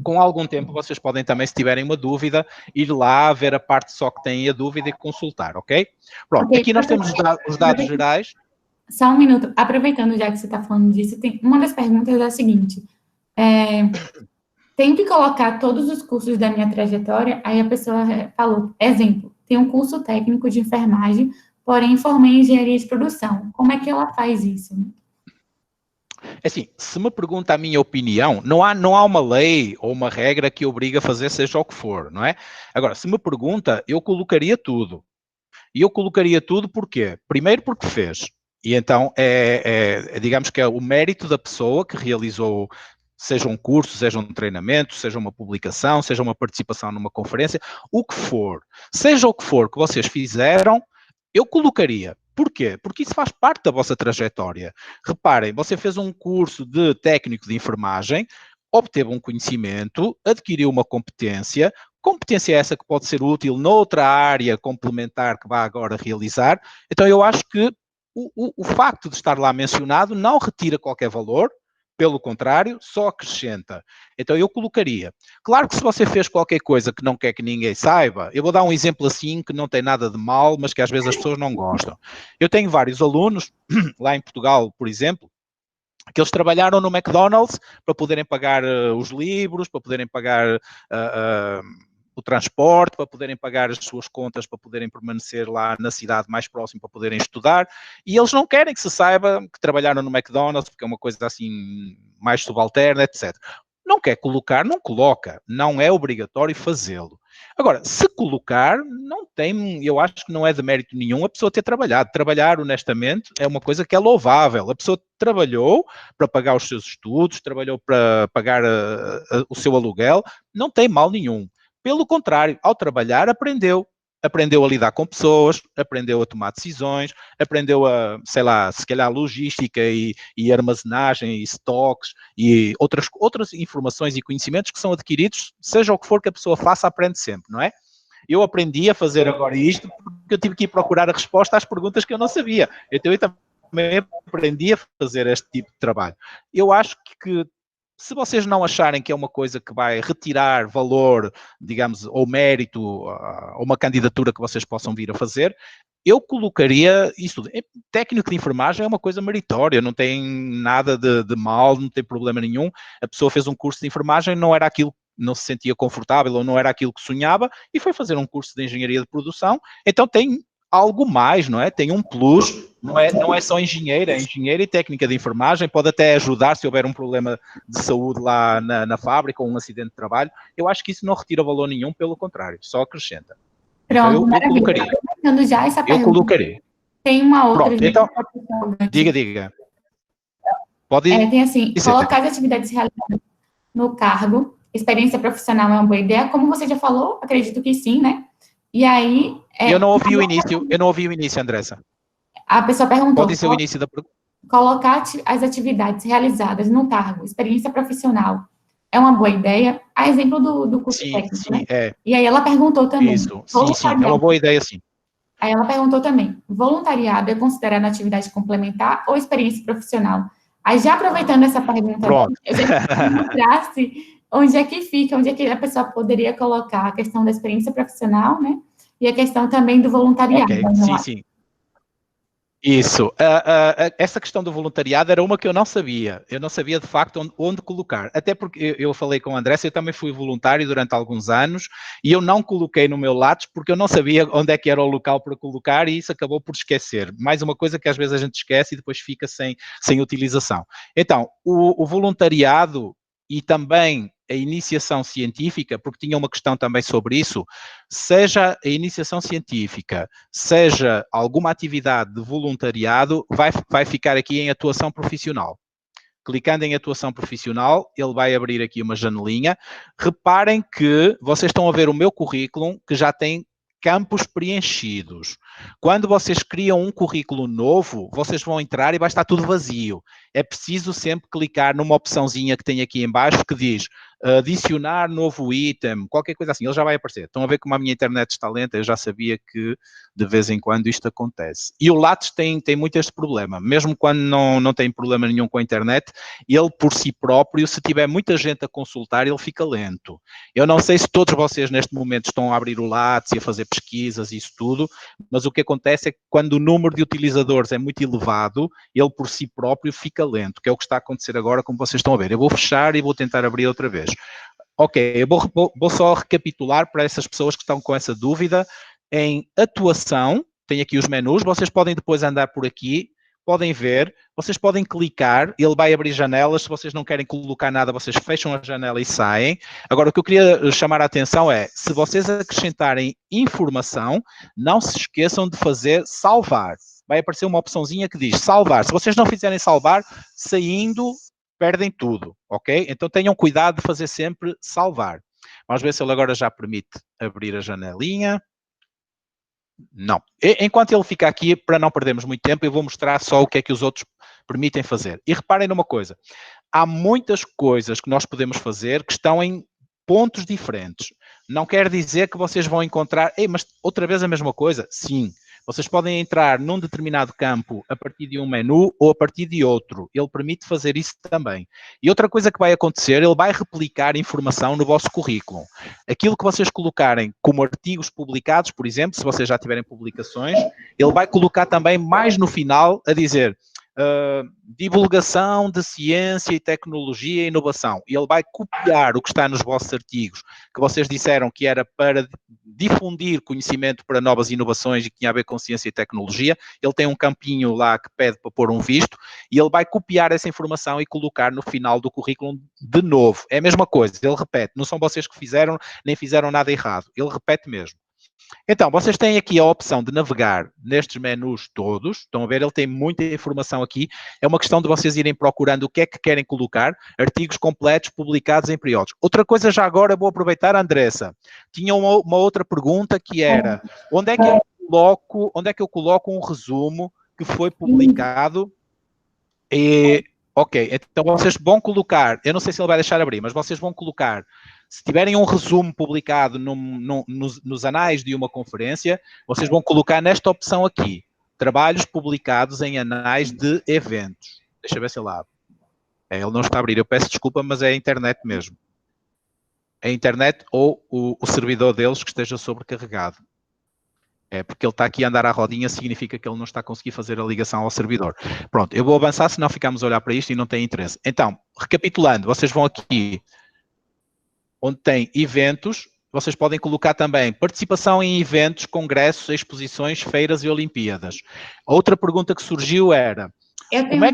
com algum tempo vocês podem também, se tiverem uma dúvida, ir lá, ver a parte só que têm a dúvida e consultar, ok? Pronto, okay. Aqui nós temos os dados gerais. Só um minuto. Aproveitando já que você está falando disso, uma das perguntas é a seguinte. Tenho que colocar todos os cursos da minha trajetória? Aí a pessoa falou, exemplo, tem um curso técnico de enfermagem, porém formei em engenharia de produção. Como é que ela faz isso? Assim, se me pergunta a minha opinião, não há uma lei ou uma regra que obriga a fazer seja o que for, não é? Agora, se me pergunta, eu colocaria tudo. E eu colocaria tudo porquê? Primeiro porque fez. E então, digamos que é o mérito da pessoa que realizou, seja um curso, seja um treinamento, seja uma publicação, seja uma participação numa conferência, o que for. Seja o que for que vocês fizeram, eu colocaria. Porquê? Porque isso faz parte da vossa trajetória. Reparem, você fez um curso de técnico de enfermagem, obteve um conhecimento, adquiriu uma competência essa que pode ser útil noutra área complementar que vá agora realizar. Então, eu acho que o facto de estar lá mencionado não retira qualquer valor, pelo contrário, só acrescenta. Então, eu colocaria. Claro que se você fez qualquer coisa que não quer que ninguém saiba, eu vou dar um exemplo assim, que não tem nada de mal, mas que às vezes as pessoas não gostam. Eu tenho vários alunos, lá em Portugal, por exemplo, que eles trabalharam no McDonald's para poderem pagar os livros, para poderem pagar o transporte, para poderem pagar as suas contas, para poderem permanecer lá na cidade mais próxima, para poderem estudar, e eles não querem que se saiba que trabalharam no McDonald's, porque é uma coisa assim mais subalterna, etc. Não quer colocar, não coloca, não é obrigatório fazê-lo. Agora, se colocar, não tem, eu acho que não é de mérito nenhum a pessoa ter trabalhado. Trabalhar honestamente é uma coisa que é louvável. A pessoa trabalhou para pagar os seus estudos, trabalhou para pagar o seu aluguel, não tem mal nenhum. Pelo contrário, ao trabalhar, aprendeu a lidar com pessoas, aprendeu a tomar decisões, aprendeu a, sei lá, se calhar logística e armazenagem e estoques e outras informações e conhecimentos que são adquiridos, seja o que for que a pessoa faça, aprende sempre, não é? Eu aprendi a fazer agora isto porque eu tive que ir procurar a resposta às perguntas que eu não sabia. Então eu também aprendi a fazer este tipo de trabalho. Eu acho que se vocês não acharem que é uma coisa que vai retirar valor, digamos, ou mérito, ou uma candidatura que vocês possam vir a fazer, eu colocaria isso. Técnico de enfermagem é uma coisa meritória, não tem nada de mal, não tem problema nenhum. A pessoa fez um curso de enfermagem, não era aquilo, não se sentia confortável ou não era aquilo que sonhava e foi fazer um curso de engenharia de produção, então tem algo mais, não é? Tem um plus, não é só engenheiro, é engenheiro e técnica de enfermagem, pode até ajudar se houver um problema de saúde lá na fábrica ou um acidente de trabalho. Eu acho que isso não retira valor nenhum, pelo contrário, só acrescenta. Então Pronto, eu maravilha. colocaria. Aproveitando já essa Eu pergunta, colocaria. tem uma outra, Pronto, gente, então, diga. Pode tem assim, dizer. colocar as atividades realizadas no cargo, experiência profissional é uma boa ideia, como você já falou, acredito que sim, né? E aí, Eu não ouvi o início, Andressa. a pessoa perguntou, Pode ser o início da pergunta. colocar as atividades realizadas no cargo, experiência profissional, é uma boa ideia? A exemplo do curso técnico, Sim, né? é. E aí ela perguntou também, Isso, sim, é uma boa ideia, sim. Aí ela perguntou também, voluntariado é considerado atividade complementar ou experiência profissional? Aí já aproveitando essa pergunta, Pronto. eu já mostrasse onde é que fica, onde é que a pessoa poderia colocar a questão da experiência profissional, né? E a questão também do voluntariado. Ok, sim. Isso. Essa questão do voluntariado era uma que eu não sabia. Eu não sabia, de facto, onde colocar. Até porque eu falei com a Andressa, eu também fui voluntário durante alguns anos e eu não coloquei no meu Lattes porque eu não sabia onde é que era o local para colocar e isso acabou por esquecer. Mais uma coisa que às vezes a gente esquece e depois fica sem utilização. Então, o voluntariado e também a iniciação científica, porque tinha uma questão também sobre isso, seja a iniciação científica, seja alguma atividade de voluntariado, vai ficar aqui em atuação profissional. Clicando em atuação profissional, ele vai abrir aqui uma janelinha. Reparem que vocês estão a ver o meu currículo, que já tem campos preenchidos. Quando vocês criam um currículo novo, vocês vão entrar e vai estar tudo vazio. É preciso sempre clicar numa opçãozinha que tem aqui em baixo que diz adicionar novo item, qualquer coisa assim, ele já vai aparecer. Estão a ver como a minha internet está lenta, eu já sabia que de vez em quando isto acontece. E o Lattes tem muito este problema, mesmo quando não tem problema nenhum com a internet, ele por si próprio, se tiver muita gente a consultar, ele fica lento. Eu não sei se todos vocês neste momento estão a abrir o Lattes e a fazer pesquisas e isso tudo, mas o que acontece é que quando o número de utilizadores é muito elevado, ele por si próprio fica lento, que é o que está a acontecer agora, como vocês estão a ver. Eu vou fechar e vou tentar abrir outra vez. Ok, eu vou só recapitular para essas pessoas que estão com essa dúvida. Em atuação, tem aqui os menus, vocês podem depois andar por aqui, podem ver, vocês podem clicar, ele vai abrir janelas, se vocês não querem colocar nada, vocês fecham a janela e saem. Agora, o que eu queria chamar a atenção é, se vocês acrescentarem informação, não se esqueçam de fazer salvar. Vai aparecer uma opçãozinha que diz salvar. Se vocês não fizerem salvar, saindo, perdem tudo, ok? Então tenham cuidado de fazer sempre salvar. Vamos ver se ele agora já permite abrir a janelinha. Não. Enquanto ele fica aqui, para não perdermos muito tempo, eu vou mostrar só o que é que os outros permitem fazer. E reparem numa coisa. Há muitas coisas que nós podemos fazer que estão em pontos diferentes. Não quer dizer que vocês vão encontrar... mas outra vez a mesma coisa? Sim. Vocês podem entrar num determinado campo a partir de um menu ou a partir de outro. Ele permite fazer isso também. E outra coisa que vai acontecer, ele vai replicar informação no vosso currículo. Aquilo que vocês colocarem como artigos publicados, por exemplo, se vocês já tiverem publicações, ele vai colocar também mais no final a dizer divulgação de ciência e tecnologia e inovação. E ele vai copiar o que está nos vossos artigos, que vocês disseram que era para difundir conhecimento para novas inovações e que tinha a ver com ciência e tecnologia. Ele tem um campinho lá que pede para pôr um visto e ele vai copiar essa informação e colocar no final do currículo de novo. É a mesma coisa, ele repete. Não são vocês que fizeram, nem fizeram nada errado. Ele repete mesmo. Então, vocês têm aqui a opção de navegar nestes menus todos. Estão a ver, ele tem muita informação aqui. É uma questão de vocês irem procurando o que é que querem colocar. Artigos completos publicados em periódicos. Outra coisa, já agora vou aproveitar, Andressa. Tinha uma outra pergunta que era, onde é que eu coloco um resumo que foi publicado? Ok, então vocês vão colocar, eu não sei se ele vai deixar abrir, mas vocês vão colocar, se tiverem um resumo publicado nos anais de uma conferência, vocês vão colocar nesta opção aqui, trabalhos publicados em anais de eventos. Deixa eu ver se ele abre. Ele não está a abrir, eu peço desculpa, mas é a internet mesmo. É a internet ou o servidor deles que esteja sobrecarregado. É porque ele está aqui a andar à rodinha, significa que ele não está a conseguir fazer a ligação ao servidor. Pronto, eu vou avançar, senão ficamos a olhar para isto e não tem interesse. Então, recapitulando, vocês vão aqui onde tem eventos, vocês podem colocar também participação em eventos, congressos, exposições, feiras e Olimpíadas. Outra pergunta que surgiu era, como é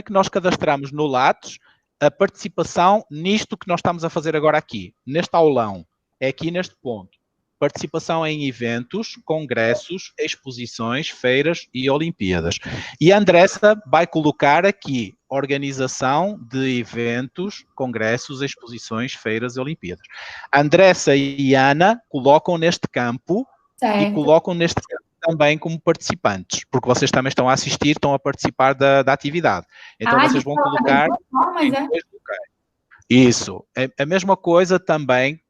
que nós cadastramos no Lattes a participação nisto que nós estamos a fazer agora aqui, neste aulão, é aqui neste ponto. Participação em eventos, congressos, exposições, feiras e Olimpíadas. E a Andressa vai colocar aqui organização de eventos, congressos, exposições, feiras e Olimpíadas. A Andressa e a Ana colocam neste campo e colocam neste campo também como participantes, porque vocês também estão a assistir, estão a participar da atividade. Então vocês vão colocar em dois locais. Isso. A mesma coisa também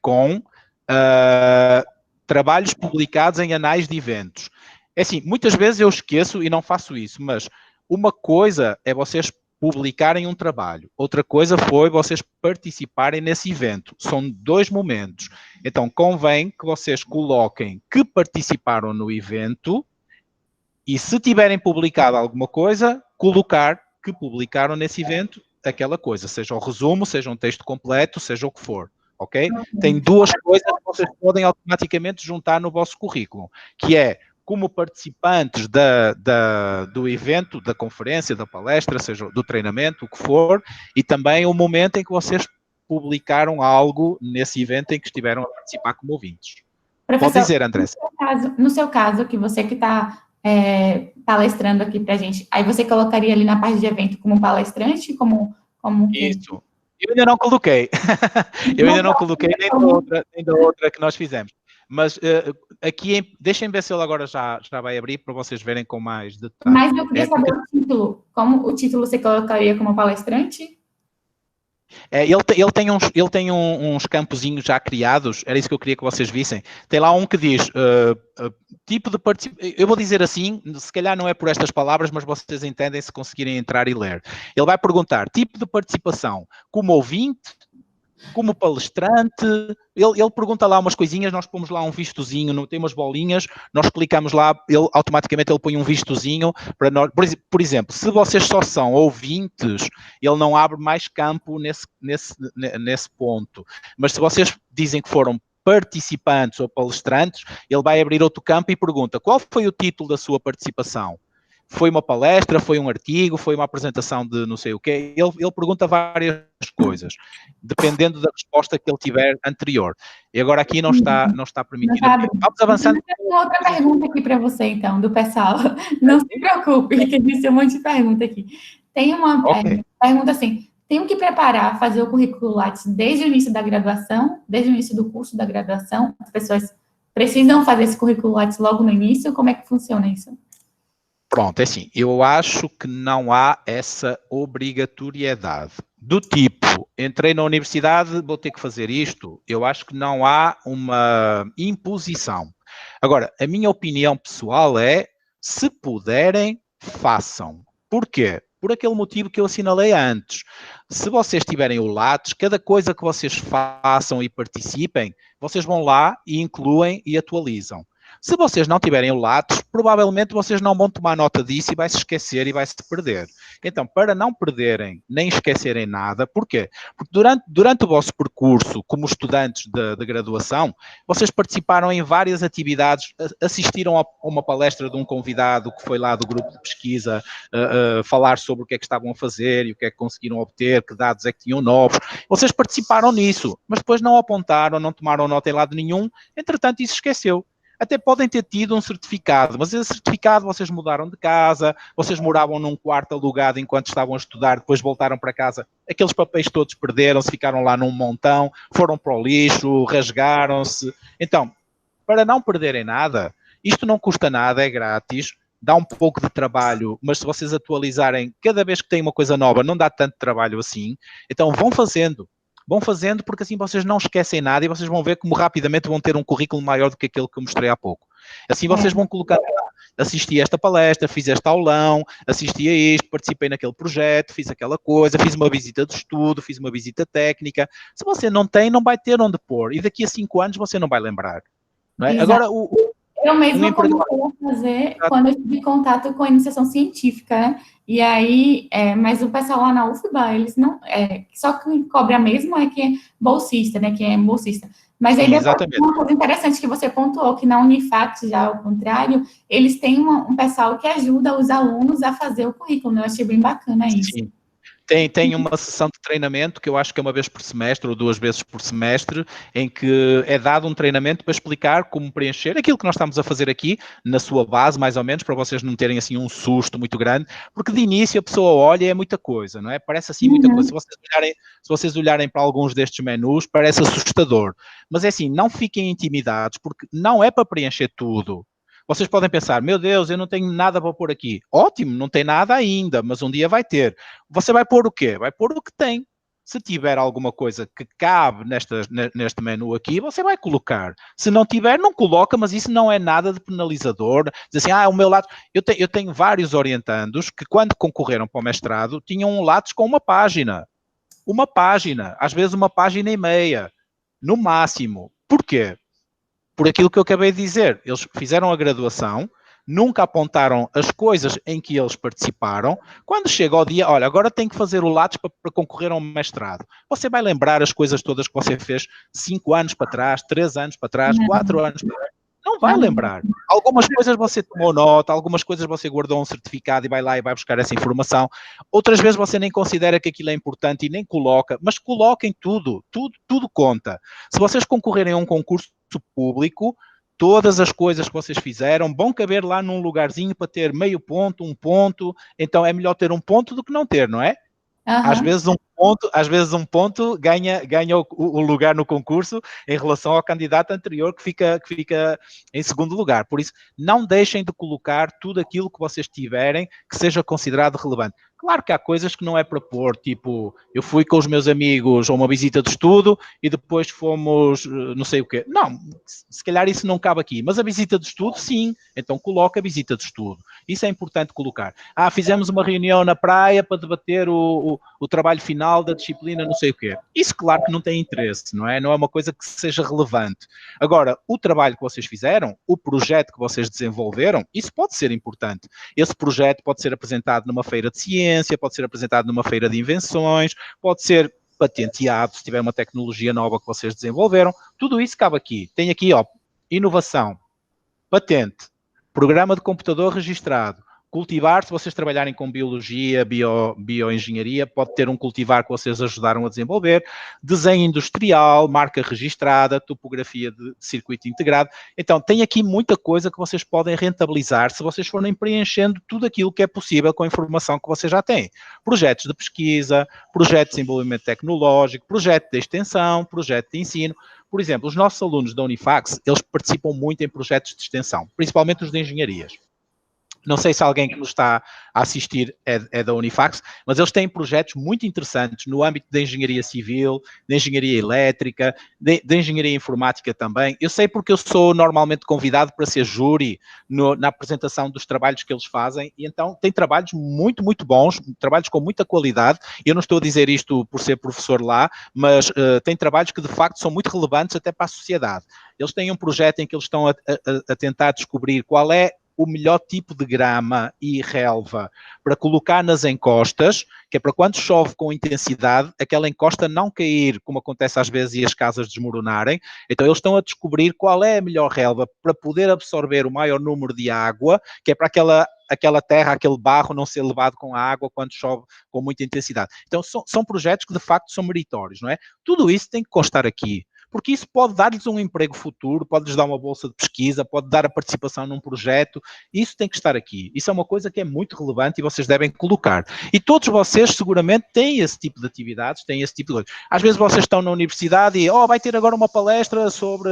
com trabalhos publicados em anais de eventos. É assim, muitas vezes eu esqueço e não faço isso, mas uma coisa é vocês publicarem um trabalho, outra coisa foi vocês participarem nesse evento. São dois momentos. Então, convém que vocês coloquem que participaram no evento e, se tiverem publicado alguma coisa, colocar que publicaram nesse evento aquela coisa, seja o resumo, seja um texto completo, seja o que for, ok? Tem duas coisas que vocês podem automaticamente juntar no vosso currículo, que é como participantes do evento, da conferência, da palestra, seja do treinamento, o que for, e também o momento em que vocês publicaram algo nesse evento em que estiveram a participar como ouvintes. Professor, pode dizer, Andressa. No seu caso, que você que está palestrando aqui para a gente, aí você colocaria ali na parte de evento como palestrante, como Isso. Eu ainda não coloquei. Eu ainda não coloquei nem da outra que nós fizemos. Mas aqui, deixem ver se ele agora já vai abrir para vocês verem com mais detalhe. Mas eu queria saber o título. Como o título você colocaria como palestrante? Ele tem uns campozinhos já criados, era isso que eu queria que vocês vissem. Tem lá um que diz, tipo de participação, eu vou dizer assim, se calhar não é por estas palavras, mas vocês entendem se conseguirem entrar e ler. Ele vai perguntar, tipo de participação, como ouvinte, como palestrante, ele pergunta lá umas coisinhas, nós pomos lá um vistozinho, tem umas bolinhas, nós clicamos lá, automaticamente ele põe um vistozinho para nós. Por exemplo, se vocês só são ouvintes, ele não abre mais campo nesse ponto. Mas se vocês dizem que foram participantes ou palestrantes, ele vai abrir outro campo e pergunta, qual foi o título da sua participação? Foi uma palestra, foi um artigo, foi uma apresentação de não sei o quê. Ele pergunta várias coisas, dependendo da resposta que ele tiver anterior. E agora aqui não está permitido. Vamos avançando. Tem uma outra pergunta aqui para você, então, do pessoal. Não se preocupe, que disse um monte de pergunta aqui. Tem uma pergunta assim, tenho que preparar, fazer o currículo Lattes desde o início da graduação, desde o início do curso da graduação? As pessoas precisam fazer esse currículo Lattes logo no início? Como é que funciona isso? Pronto, é assim, eu acho que não há essa obrigatoriedade. Do tipo, entrei na universidade, vou ter que fazer isto. Eu acho que não há uma imposição. Agora, a minha opinião pessoal é, se puderem, façam. Porquê? Por aquele motivo que eu assinalei antes. Se vocês tiverem o Lattes, cada coisa que vocês façam e participem, vocês vão lá e incluem e atualizam. Se vocês não tiverem o Lattes, provavelmente vocês não vão tomar nota disso e vai se esquecer e vai se perder. Então, para não perderem nem esquecerem nada, porquê? Porque durante o vosso percurso como estudantes de graduação, vocês participaram em várias atividades, assistiram a uma palestra de um convidado que foi lá do grupo de pesquisa falar sobre o que é que estavam a fazer e o que é que conseguiram obter, que dados é que tinham novos. Vocês participaram nisso, mas depois não apontaram, não tomaram nota em lado nenhum, entretanto isso esqueceu. Até podem ter tido um certificado, mas esse certificado vocês mudaram de casa, vocês moravam num quarto alugado enquanto estavam a estudar, depois voltaram para casa, aqueles papéis todos perderam-se, ficaram lá num montão, foram para o lixo, rasgaram-se. Então, para não perderem nada, isto não custa nada, é grátis, dá um pouco de trabalho, mas se vocês atualizarem, cada vez que tem uma coisa nova, não dá tanto trabalho assim, então vão fazendo. Vão fazendo porque assim vocês não esquecem nada e vocês vão ver como rapidamente vão ter um currículo maior do que aquele que eu mostrei há pouco. Assim vocês vão colocar lá, assisti a esta palestra, fiz este aulão, assisti a isto, participei naquele projeto, fiz aquela coisa, fiz uma visita de estudo, fiz uma visita técnica. Se você não tem, não vai ter onde pôr. E daqui a 5 anos você não vai lembrar. Não é? Agora, Eu Um mesma empregador. comecei a fazer quando eu tive contato com a iniciação científica, né? E aí, mas o pessoal lá na UFBA, eles não, só quem cobra mesmo é quem é bolsista, né? Quem é bolsista. Mas aí Sim, depois, exatamente. uma coisa interessante que você pontuou, que na Unifact, já ao contrário, eles têm um pessoal que ajuda os alunos a fazer o currículo, né? Eu achei bem bacana isso. Sim. Tem uma sessão de treinamento que eu acho que é uma vez por semestre ou 2 vezes por semestre, em que é dado um treinamento para explicar como preencher aquilo que nós estamos a fazer aqui, na sua base, mais ou menos, para vocês não terem assim um susto muito grande, porque de início a pessoa olha e é muita coisa, não é? Parece assim muita coisa. Se vocês olharem para alguns destes menus, parece assustador. Mas é assim, não fiquem intimidados, porque não é para preencher tudo. Vocês podem pensar, meu Deus, eu não tenho nada para pôr aqui. Ótimo, não tem nada ainda, mas um dia vai ter. Você vai pôr o quê? Vai pôr o que tem. Se tiver alguma coisa que cabe neste menu aqui, você vai colocar. Se não tiver, não coloca, mas isso não é nada de penalizador. Diz assim, o meu lápis... Eu tenho vários orientandos que, quando concorreram para o mestrado, tinham um lápis com uma página. Uma página. Às vezes uma página e meia. No máximo. Porquê? Por aquilo que eu acabei de dizer. Eles fizeram a graduação, nunca apontaram as coisas em que eles participaram. Quando chega ao dia, olha, agora tem que fazer o Lattes para concorrer a um mestrado. Você vai lembrar as coisas todas que você fez 5 anos para trás, 3 anos para trás, 4 anos para trás. Não vai lembrar. Algumas coisas você tomou nota, algumas coisas você guardou um certificado e vai lá e vai buscar essa informação. Outras vezes você nem considera que aquilo é importante e nem coloca, mas coloquem tudo, tudo conta. Se vocês concorrerem a um concurso público, todas as coisas que vocês fizeram vão caber lá num lugarzinho para ter meio ponto, 1 ponto. Então é melhor ter 1 ponto do que não ter, não é? Às vezes um ponto ganha o lugar no concurso em relação ao candidato anterior que fica em segundo lugar. Por isso, não deixem de colocar tudo aquilo que vocês tiverem que seja considerado relevante. Claro que há coisas que não é para pôr, tipo, eu fui com os meus amigos a uma visita de estudo e depois fomos não sei o quê. Não, se calhar isso não cabe aqui. Mas a visita de estudo, sim. Então coloca a visita de estudo. Isso é importante colocar. Fizemos uma reunião na praia para debater o trabalho final da disciplina, não sei o quê. Isso, claro que não tem interesse, não é? Não é uma coisa que seja relevante. Agora, o trabalho que vocês fizeram, o projeto que vocês desenvolveram, isso pode ser importante. Esse projeto pode ser apresentado numa feira de ciência, pode ser apresentado numa feira de invenções, pode ser patenteado se tiver uma tecnologia nova que vocês desenvolveram. Tudo isso cabe aqui. Tem aqui, inovação, patente, programa de computador registrado, cultivar, se vocês trabalharem com biologia, bioengenharia, pode ter um cultivar que vocês ajudaram a desenvolver, desenho industrial, marca registrada, topografia de circuito integrado. Então, tem aqui muita coisa que vocês podem rentabilizar se vocês forem preenchendo tudo aquilo que é possível com a informação que vocês já têm. Projetos de pesquisa, projetos de desenvolvimento tecnológico, projeto de extensão, projeto de ensino. Por exemplo, os nossos alunos da Unifax, eles participam muito em projetos de extensão, principalmente os de engenharias. Não sei se alguém que nos está a assistir é da Unifax, mas eles têm projetos muito interessantes no âmbito da engenharia civil, da engenharia elétrica, da engenharia informática também. Eu sei porque eu sou normalmente convidado para ser júri na apresentação dos trabalhos que eles fazem, e então tem trabalhos muito, muito bons, trabalhos com muita qualidade. Eu não estou a dizer isto por ser professor lá, mas tem trabalhos que de facto são muito relevantes até para a sociedade. Eles têm um projeto em que eles estão a tentar descobrir qual é o melhor tipo de grama e relva para colocar nas encostas, que é para quando chove com intensidade, aquela encosta não cair, como acontece às vezes, e as casas desmoronarem. Então eles estão a descobrir qual é a melhor relva para poder absorver o maior número de água, que é para aquela terra, aquele barro não ser levado com a água quando chove com muita intensidade. Então são projetos que de facto são meritórios, não é? Tudo isso tem que constar aqui, porque isso pode dar-lhes um emprego futuro, pode-lhes dar uma bolsa de pesquisa, pode dar a participação num projeto. Isso tem que estar aqui. Isso é uma coisa que é muito relevante e vocês devem colocar. E todos vocês seguramente têm esse tipo de atividades, têm esse tipo de coisas. Às vezes vocês estão na universidade e vai ter agora uma palestra sobre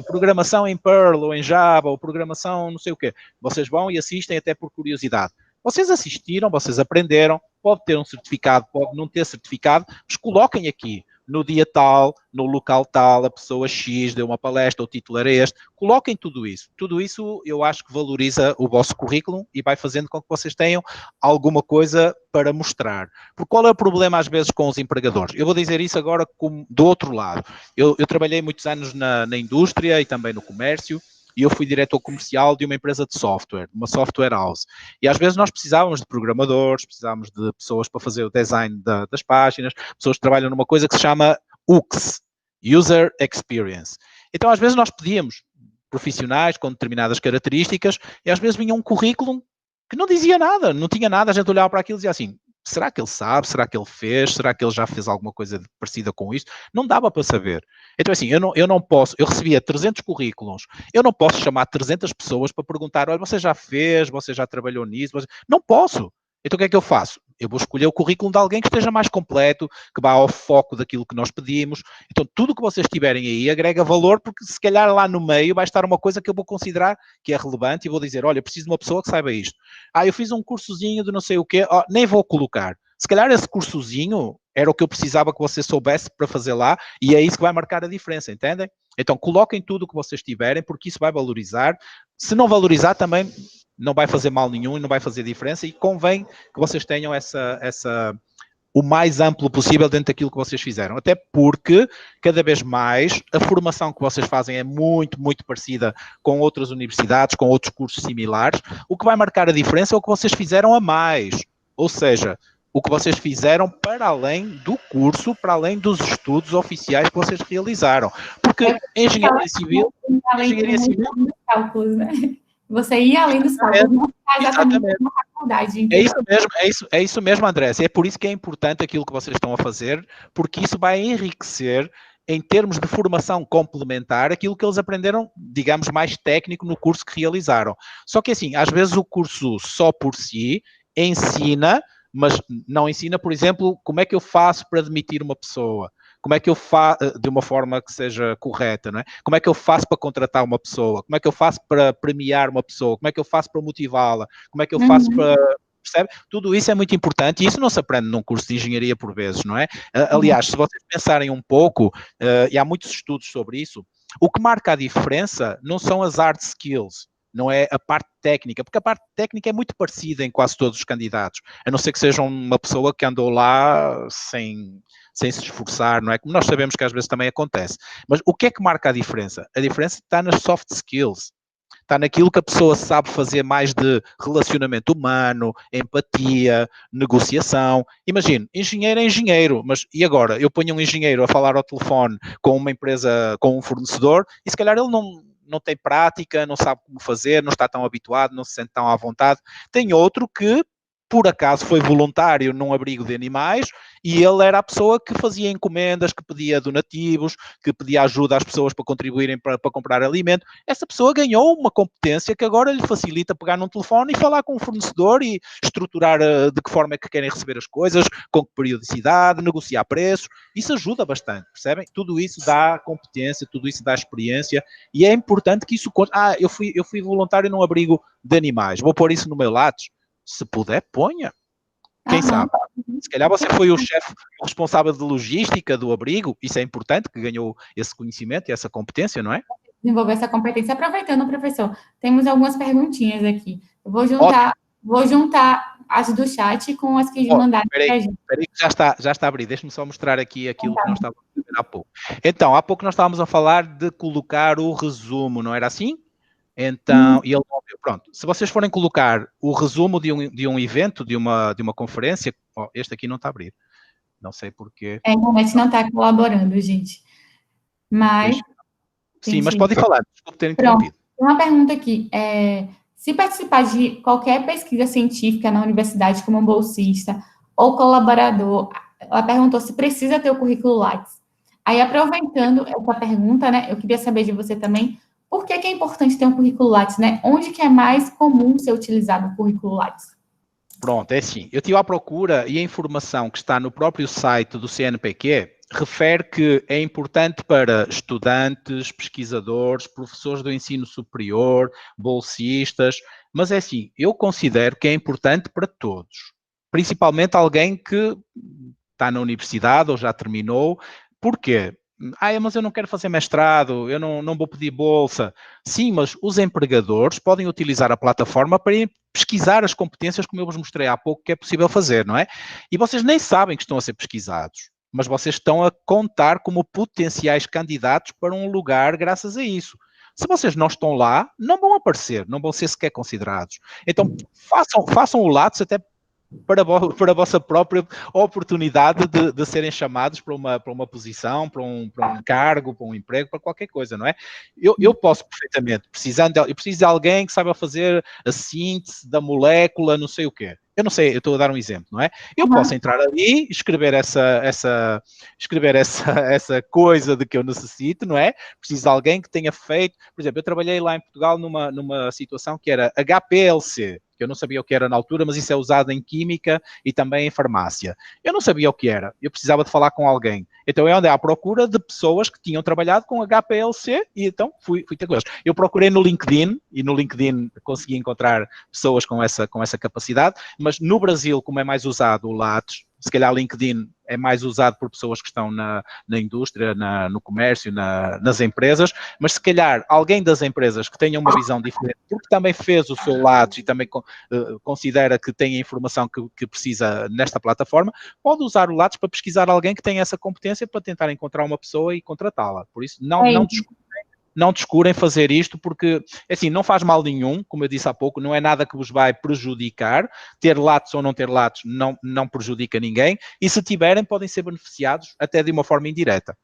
programação em Perl ou em Java ou programação não sei o quê. Vocês vão e assistem até por curiosidade. Vocês assistiram, vocês aprenderam, pode ter um certificado, pode não ter certificado, mas coloquem aqui. No dia tal, no local tal, a pessoa X deu uma palestra, o título era este. Coloquem tudo isso. Tudo isso eu acho que valoriza o vosso currículo e vai fazendo com que vocês tenham alguma coisa para mostrar. Porque qual é o problema às vezes com os empregadores? Eu vou dizer isso agora do outro lado. Eu trabalhei muitos anos na indústria e também no comércio e eu fui diretor comercial de uma empresa de software, uma software house. E às vezes nós precisávamos de programadores, precisávamos de pessoas para fazer o design das páginas, pessoas que trabalham numa coisa que se chama UX, User Experience. Então às vezes nós pedíamos profissionais com determinadas características e às vezes vinha um currículo que não dizia nada, não tinha nada, a gente olhava para aquilo e dizia assim, será que ele sabe? Será que ele fez? Será que ele já fez alguma coisa parecida com isto? Não dava para saber. Então, assim, eu não posso, eu recebia 300 currículos, eu não posso chamar 300 pessoas para perguntar, olha, você já fez, você já trabalhou nisso? Não posso. Então, o que é que eu faço? Eu vou escolher o currículo de alguém que esteja mais completo, que vá ao foco daquilo que nós pedimos. Então, tudo que vocês tiverem aí agrega valor, porque se calhar lá no meio vai estar uma coisa que eu vou considerar que é relevante e vou dizer, olha, eu preciso de uma pessoa que saiba isto. Eu fiz um cursozinho de não sei o quê, nem vou colocar. Se calhar esse cursozinho era o que eu precisava que você soubesse para fazer lá e é isso que vai marcar a diferença, entendem? Então, coloquem tudo o que vocês tiverem, porque isso vai valorizar. Se não valorizar, também não vai fazer mal nenhum e não vai fazer diferença e convém que vocês tenham o mais amplo possível dentro daquilo que vocês fizeram. Até porque, cada vez mais, a formação que vocês fazem é muito, muito parecida com outras universidades, com outros cursos similares. O que vai marcar a diferença é o que vocês fizeram a mais. Ou seja, o que vocês fizeram para além do curso, para além dos estudos oficiais que vocês realizaram. Porque engenharia civil... Cálculos, né? Você ia além dos cálculos, não está exatamente na faculdade. É isso mesmo, André. É por isso que é importante aquilo que vocês estão a fazer, porque isso vai enriquecer, em termos de formação complementar, aquilo que eles aprenderam, digamos, mais técnico no curso que realizaram. Só que, assim, às vezes o curso só por si ensina, mas não ensina, por exemplo, como é que eu faço para demitir uma pessoa. Como é que eu faço, de uma forma que seja correta, não é? Como é que eu faço para contratar uma pessoa? Como é que eu faço para premiar uma pessoa? Como é que eu faço para motivá-la? Como é que eu faço para... Percebe? Tudo isso é muito importante e isso não se aprende num curso de engenharia por vezes, não é? Aliás, se vocês pensarem um pouco, e há muitos estudos sobre isso, o que marca a diferença não são as hard skills, não é a parte técnica, porque a parte técnica é muito parecida em quase todos os candidatos, a não ser que seja uma pessoa que andou lá sem se esforçar, não é? Como nós sabemos que às vezes também acontece. Mas o que é que marca a diferença? A diferença está nas soft skills. Está naquilo que a pessoa sabe fazer mais de relacionamento humano, empatia, negociação. Imagine, engenheiro é engenheiro, mas e agora? Eu ponho um engenheiro a falar ao telefone com uma empresa, com um fornecedor, e se calhar ele não tem prática, não sabe como fazer, não está tão habituado, não se sente tão à vontade. Tem outro que, por acaso, foi voluntário num abrigo de animais e ele era a pessoa que fazia encomendas, que pedia donativos, que pedia ajuda às pessoas para contribuírem para comprar alimento. Essa pessoa ganhou uma competência que agora lhe facilita pegar num telefone e falar com o fornecedor e estruturar de que forma é que querem receber as coisas, com que periodicidade, negociar preços. Isso ajuda bastante, percebem? Tudo isso dá competência, tudo isso dá experiência e é importante que isso... eu fui voluntário num abrigo de animais, vou pôr isso no meu lápis. Se puder, ponha. Quem sabe? Se calhar você foi o chefe responsável de logística do abrigo, isso é importante, que ganhou esse conhecimento e essa competência, não é? Desenvolver essa competência. Aproveitando, professor, temos algumas perguntinhas aqui. Eu vou juntar as do chat com as que mandaram para a gente. Espera aí que já está a abrir. Deixa-me só mostrar aqui aquilo que nós estávamos a ver há pouco. Então, há pouco nós estávamos a falar de colocar o resumo, não era assim? Então, e ele pronto, se vocês forem colocar o resumo de um evento, de uma conferência, este aqui não está a abrir, não sei porquê. A internet não está colaborando, gente. Mas... Sim, mas pode falar, desculpe ter interrompido. Tem uma pergunta aqui, se participar de qualquer pesquisa científica na universidade como bolsista ou colaborador, ela perguntou se precisa ter o currículo Lattes. Aí, aproveitando essa pergunta, né, eu queria saber de você também, por que é importante ter um currículo Lattes, né? Onde que é mais comum ser utilizado o currículo Lattes? Pronto, é assim. Eu estive à procura e a informação que está no próprio site do CNPq refere que é importante para estudantes, pesquisadores, professores do ensino superior, bolsistas, mas é assim, eu considero que é importante para todos. Principalmente alguém que está na universidade ou já terminou. Porquê? Mas eu não quero fazer mestrado, eu não vou pedir bolsa. Sim, mas os empregadores podem utilizar a plataforma para ir pesquisar as competências, como eu vos mostrei há pouco, que é possível fazer, não é? E vocês nem sabem que estão a ser pesquisados, mas vocês estão a contar como potenciais candidatos para um lugar graças a isso. Se vocês não estão lá, não vão aparecer, não vão ser sequer considerados. Então, façam o Lattes até para a vossa própria oportunidade de serem chamados para uma posição, para um cargo, para um emprego, para qualquer coisa, não é? Eu posso perfeitamente, eu preciso de alguém que saiba fazer a síntese da molécula, não sei o quê. Eu não sei, eu estou a dar um exemplo, não é? Eu posso entrar ali, escrever essa coisa de que eu necessito, não é? Preciso de alguém que tenha feito, por exemplo, eu trabalhei lá em Portugal numa situação que era HPLC, que eu não sabia o que era na altura, mas isso é usado em química e também em farmácia. Eu não sabia o que era, eu precisava de falar com alguém. Então eu andei à procura de pessoas que tinham trabalhado com HPLC e então fui ter com eles. Eu procurei no LinkedIn e no LinkedIn consegui encontrar pessoas com essa capacidade, mas no Brasil, como é mais usado o Lattes, se calhar LinkedIn é mais usado por pessoas que estão na indústria, no comércio, nas empresas, mas se calhar alguém das empresas que tenha uma visão diferente, porque também fez o seu Lattes e também considera que tem a informação que precisa nesta plataforma, pode usar o Lattes para pesquisar alguém que tenha essa competência para tentar encontrar uma pessoa e contratá-la. Por isso, não descurem fazer isto, porque, assim, não faz mal nenhum, como eu disse há pouco, não é nada que vos vai prejudicar. Ter Lattes ou não ter Lattes não prejudica ninguém, e se tiverem, podem ser beneficiados até de uma forma indireta.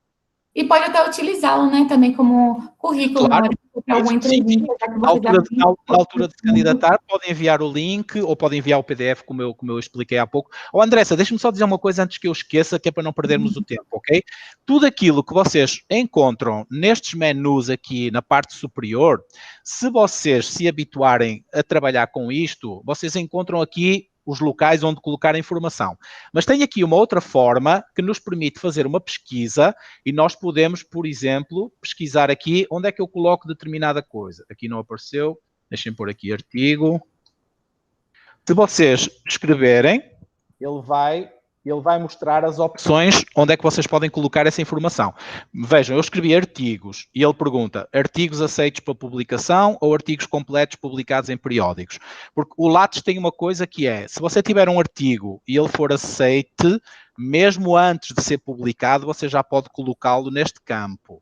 E pode até utilizá-lo, né, também como currículo, claro, para alguma entrevista. Na altura de se candidatar, podem enviar o link ou podem enviar o PDF, como eu expliquei há pouco. Andressa, deixa-me só dizer uma coisa antes que eu esqueça, que é para não perdermos o tempo, ok? Tudo aquilo que vocês encontram nestes menus aqui na parte superior, se vocês se habituarem a trabalhar com isto, vocês encontram aqui os locais onde colocar a informação. Mas tem aqui uma outra forma que nos permite fazer uma pesquisa e nós podemos, por exemplo, pesquisar aqui onde é que eu coloco determinada coisa. Aqui não apareceu, deixem pôr aqui artigo. Se vocês escreverem, ele vai mostrar as opções onde é que vocês podem colocar essa informação. Vejam, eu escrevi artigos e ele pergunta, artigos aceitos para publicação ou artigos completos publicados em periódicos? Porque o Lattes tem uma coisa que é, se você tiver um artigo e ele for aceite, mesmo antes de ser publicado, você já pode colocá-lo neste campo.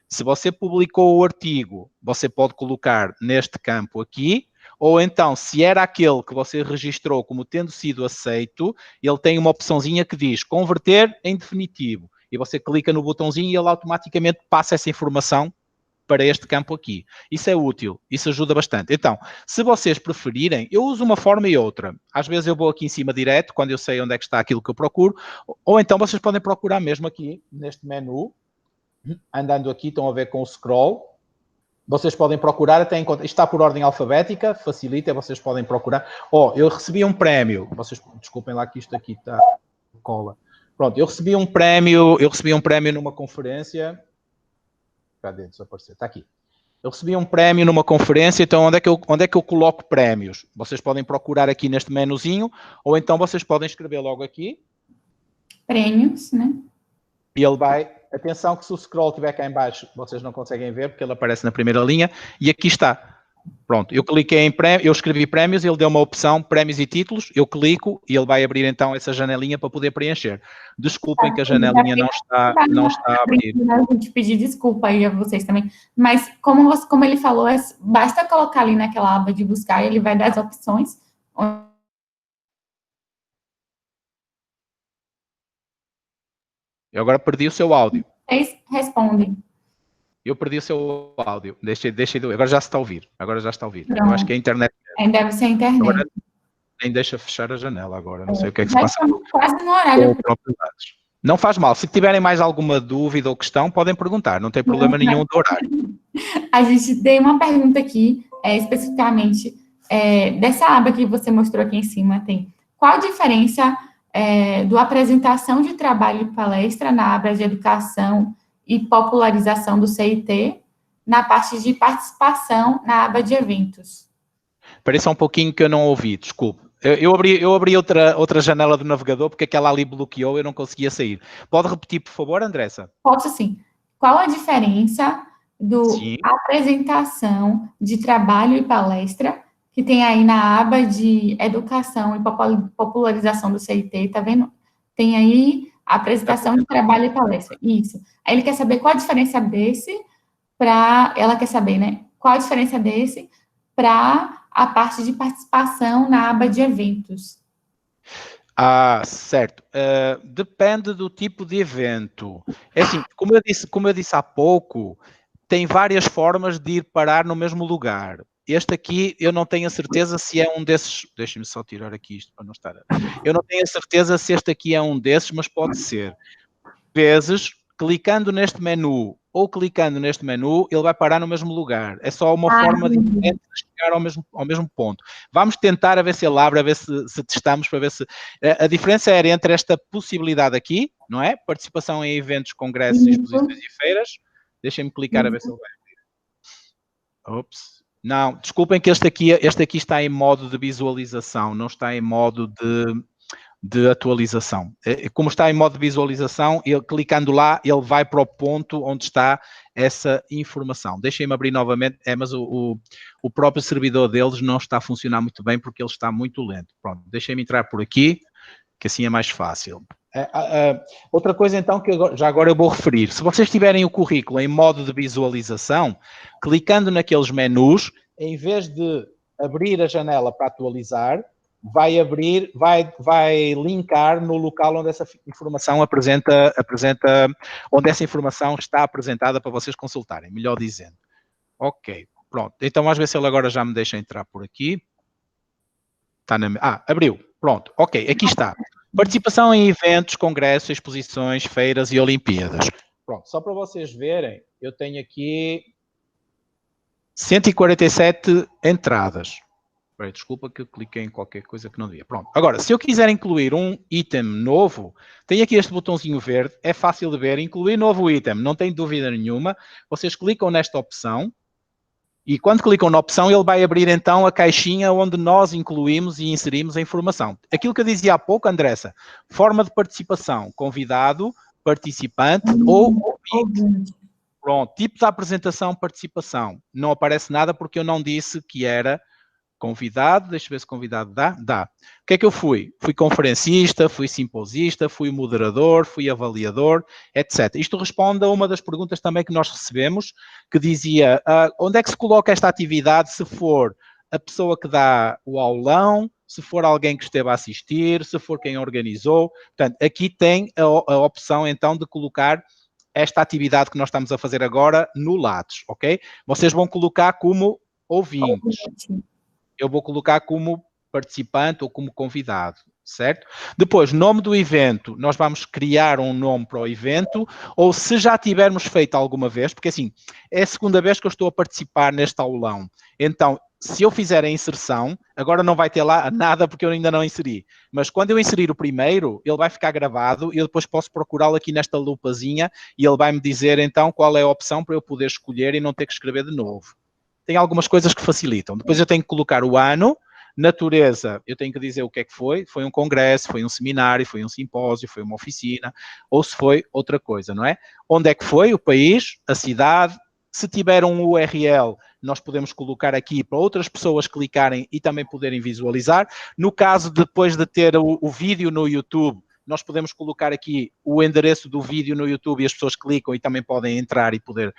Se você publicou o artigo, você pode colocar neste campo aqui, ou então, se era aquele que você registrou como tendo sido aceito, ele tem uma opçãozinha que diz converter em definitivo. E você clica no botãozinho e ele automaticamente passa essa informação para este campo aqui. Isso é útil, isso ajuda bastante. Então, se vocês preferirem, eu uso uma forma e outra. Às vezes eu vou aqui em cima direto, quando eu sei onde é que está aquilo que eu procuro, ou então vocês podem procurar mesmo aqui, neste menu, andando aqui, estão a ver com o scroll. Vocês podem procurar até encontrar. Está por ordem alfabética, facilita, vocês podem procurar. Eu recebi um prémio. Vocês desculpem lá que isto aqui está cola. Pronto, eu recebi um prémio numa conferência. Cadê? Desapareceu. Está aqui. Eu recebi um prémio numa conferência, então onde é que eu coloco prémios? Vocês podem procurar aqui neste menuzinho, ou então vocês podem escrever logo aqui. Prêmios, né? E ele vai... Atenção que se o scroll estiver cá em baixo, vocês não conseguem ver, porque ele aparece na primeira linha. E aqui está. Pronto, eu cliquei em prémios, eu escrevi prémios, ele deu uma opção, prémios e títulos, eu clico e ele vai abrir então essa janelinha para poder preencher. Desculpem que a janelinha não está a abrir. A gente pedir desculpa aí a vocês também. Mas, como ele falou, basta colocar ali naquela aba de buscar e ele vai dar as opções. Eu agora perdi o seu áudio. Vocês respondem. Eu perdi o seu áudio. Agora já se está a ouvir. Pronto. Eu acho que a internet... Deve ser a internet. Agora nem deixa fechar a janela agora. Não sei o que é que se passa. Quase no horário. Não faz mal. Se tiverem mais alguma dúvida ou questão, podem perguntar. Não tem problema nenhum do horário. A gente tem uma pergunta aqui, especificamente, dessa aba que você mostrou aqui em cima. Tem qual a diferença... do apresentação de trabalho e palestra na aba de educação e popularização do CIT, na parte de participação na aba de eventos. Parece um pouquinho que eu não ouvi, desculpe. Eu abri outra janela do navegador porque aquela ali bloqueou e eu não conseguia sair. Pode repetir, por favor, Andressa? Posso sim. Qual a diferença do apresentação de trabalho e palestra que tem aí na aba de educação e popularização do CIT, tá vendo? Tem aí a apresentação de trabalho e palestra. Isso. Aí ele quer saber qual a diferença desse ela quer saber, né? Qual a diferença desse para a parte de participação na aba de eventos? Ah, certo. Depende do tipo de evento. É assim, como eu disse há pouco, tem várias formas de ir parar no mesmo lugar. Este aqui, eu não tenho a certeza se é um desses. Deixa-me só tirar aqui isto para não estar. Eu não tenho a certeza se este aqui é um desses, mas pode ser. Vezes, clicando neste menu ou clicando neste menu, ele vai parar no mesmo lugar. É só uma forma diferente de chegar ao mesmo ponto. Vamos tentar a ver se ele abre, a ver se testamos, para ver se... A diferença era entre esta possibilidade aqui, não é? Participação em eventos, congressos, exposições e feiras. Deixem-me clicar a ver se ele vai. Ops. Não, desculpem que este aqui está em modo de visualização, não está em modo de atualização. Como está em modo de visualização, clicando lá, ele vai para o ponto onde está essa informação. Deixem-me abrir novamente, mas o próprio servidor deles não está a funcionar muito bem porque ele está muito lento. Pronto, deixem-me entrar por aqui, que assim é mais fácil. Outra coisa então que já agora eu vou referir, se vocês tiverem o currículo em modo de visualização, clicando naqueles menus, em vez de abrir a janela para atualizar, vai linkar no local onde essa informação onde essa informação está apresentada para vocês consultarem, melhor dizendo. Ok, pronto. Então vamos ver se ele agora já me deixa entrar por aqui. Abriu. Pronto, ok, aqui está. Participação em eventos, congressos, exposições, feiras e Olimpíadas. Pronto, só para vocês verem, eu tenho aqui 147 entradas. Desculpa que eu cliquei em qualquer coisa que não devia. Pronto. Agora, se eu quiser incluir um item novo, tem aqui este botãozinho verde, é fácil de ver, incluir novo item, não tem dúvida nenhuma. Vocês clicam nesta opção e quando clicam na opção, ele vai abrir então a caixinha onde nós incluímos e inserimos a informação. Aquilo que eu dizia há pouco, Andressa, forma de participação, convidado, participante ou ouvinte. Pronto, tipo de apresentação, participação. Não aparece nada porque eu não disse que era convidado, deixa eu ver se convidado dá. Dá. O que é que eu fui? Fui conferencista, fui simposista, fui moderador, fui avaliador, etc. Isto responde a uma das perguntas também que nós recebemos, que dizia, onde é que se coloca esta atividade se for a pessoa que dá o aulão, se for alguém que esteve a assistir, se for quem organizou. Portanto, aqui tem a opção, então, de colocar esta atividade que nós estamos a fazer agora no Lattes, ok? Vocês vão colocar como ouvintes. Eu vou colocar como participante ou como convidado, certo? Depois, nome do evento, nós vamos criar um nome para o evento, ou se já tivermos feito alguma vez, porque assim, é a segunda vez que eu estou a participar neste aulão. Então, se eu fizer a inserção, agora não vai ter lá nada porque eu ainda não inseri. Mas quando eu inserir o primeiro, ele vai ficar gravado e eu depois posso procurá-lo aqui nesta lupazinha e ele vai me dizer então qual é a opção para eu poder escolher e não ter que escrever de novo. Tem algumas coisas que facilitam. Depois eu tenho que colocar o ano, natureza, eu tenho que dizer o que é que foi. Foi um congresso, foi um seminário, foi um simpósio, foi uma oficina, ou se foi outra coisa, não é? Onde é que foi? O país, a cidade. Se tiver um URL, nós podemos colocar aqui para outras pessoas clicarem e também poderem visualizar. No caso, depois de ter o vídeo no YouTube, nós podemos colocar aqui o endereço do vídeo no YouTube e as pessoas clicam e também podem entrar e poder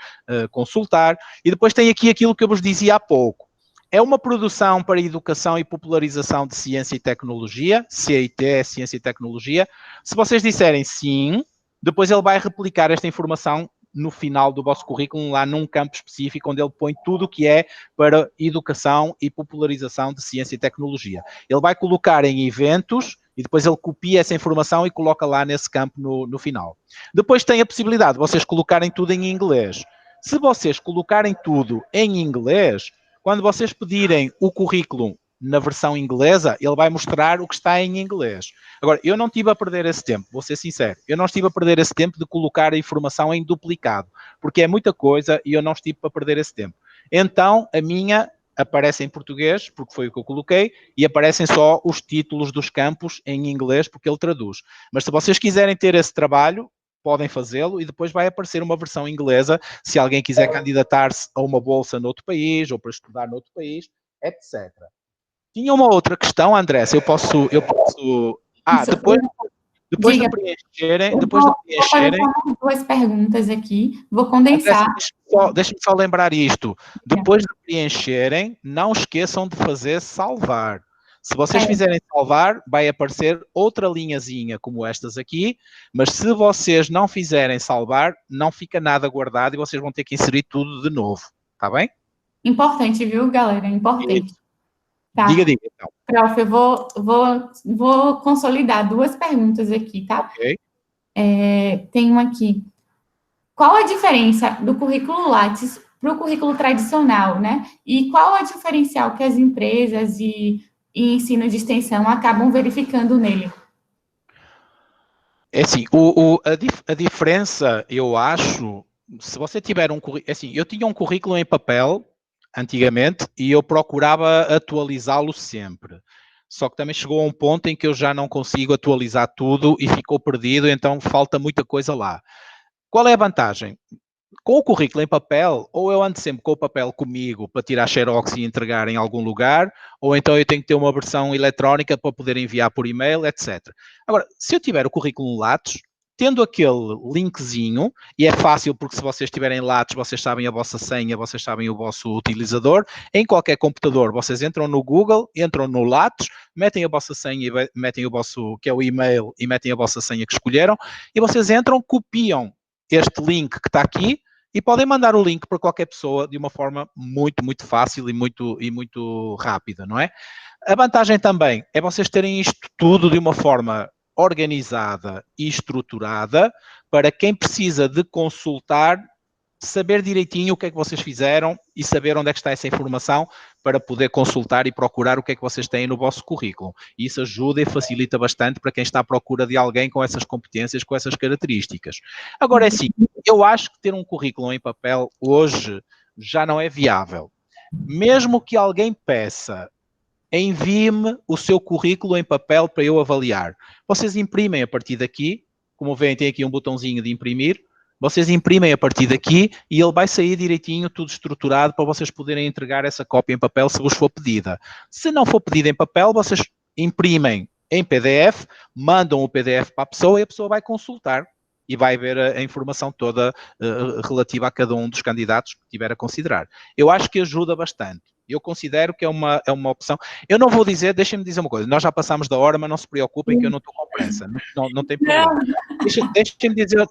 consultar. E depois tem aqui aquilo que eu vos dizia há pouco. É uma produção para educação e popularização de ciência e tecnologia, CIT é ciência e tecnologia. Se vocês disserem sim, depois ele vai replicar esta informação no final do vosso currículo, lá num campo específico, onde ele põe tudo o que é para educação e popularização de ciência e tecnologia. Ele vai colocar em eventos e depois ele copia essa informação e coloca lá nesse campo no final. Depois tem a possibilidade de vocês colocarem tudo em inglês. Se vocês colocarem tudo em inglês, quando vocês pedirem o currículo na versão inglesa, ele vai mostrar o que está em inglês. Agora, eu não estive a perder esse tempo, vou ser sincero. Eu não estive a perder esse tempo de colocar a informação em duplicado, porque é muita coisa e eu não estive a perder esse tempo. Então, a minha aparece em português, porque foi o que eu coloquei, e aparecem só os títulos dos campos em inglês, porque ele traduz. Mas se vocês quiserem ter esse trabalho, podem fazê-lo e depois vai aparecer uma versão inglesa se alguém quiser candidatar-se a uma bolsa noutro país ou para estudar noutro país, etc. Tinha uma outra questão, Andressa, depois Depois de Diga. preencherem, Vou fazer só 2 perguntas aqui, vou condensar. Deixa-me só lembrar isto. É. Depois de preencherem, não esqueçam de fazer salvar. Se vocês fizerem salvar, vai aparecer outra linhazinha como estas aqui, mas se vocês não fizerem salvar, não fica nada guardado e vocês vão ter que inserir tudo de novo. Tá bem? Importante, viu, galera? Importante. Tá. Diga, então. Prof, eu vou consolidar 2 perguntas aqui, tá? Ok. Tem uma aqui. Qual a diferença do currículo Lattes para o currículo tradicional, né? E qual a diferencial que as empresas e ensino de extensão acabam verificando nele? É assim, a diferença, eu acho, se você tiver um currículo, assim, eu tinha um currículo em papel antigamente e eu procurava atualizá-lo sempre. Só que também chegou a um ponto em que eu já não consigo atualizar tudo e ficou perdido, então falta muita coisa lá. Qual é a vantagem? Com o currículo em papel, ou eu ando sempre com o papel comigo para tirar xerox e entregar em algum lugar, ou então eu tenho que ter uma versão eletrónica para poder enviar por e-mail, etc. Agora, se eu tiver o currículo Lattes, tendo aquele linkzinho, e é fácil porque se vocês tiverem Lattes, vocês sabem a vossa senha, vocês sabem o vosso utilizador, em qualquer computador, vocês entram no Google, entram no Lattes, metem a vossa senha, metem o vosso, que é o e-mail, e metem a vossa senha que escolheram, e vocês entram, copiam este link que está aqui e podem mandar o link para qualquer pessoa de uma forma muito, muito fácil e muito rápida, não é? A vantagem também é vocês terem isto tudo de uma forma organizada e estruturada para quem precisa de consultar, saber direitinho o que é que vocês fizeram e saber onde é que está essa informação para poder consultar e procurar o que é que vocês têm no vosso currículo. Isso ajuda e facilita bastante para quem está à procura de alguém com essas competências, com essas características. Agora, é assim, eu acho que ter um currículo em papel hoje já não é viável. Mesmo que alguém peça, envie-me o seu currículo em papel para eu avaliar. Vocês imprimem a partir daqui, como veem, tem aqui um botãozinho de imprimir, vocês imprimem a partir daqui e ele vai sair direitinho, tudo estruturado, para vocês poderem entregar essa cópia em papel se vos for pedida. Se não for pedida em papel, vocês imprimem em PDF, mandam o PDF para a pessoa e a pessoa vai consultar e vai ver a informação toda relativa a cada um dos candidatos que tiver a considerar. Eu acho que ajuda bastante. Eu considero que é uma opção. Eu não vou dizer, deixem-me dizer uma coisa, nós já passamos da hora, mas não se preocupem que eu não estou com pressa, não tem problema.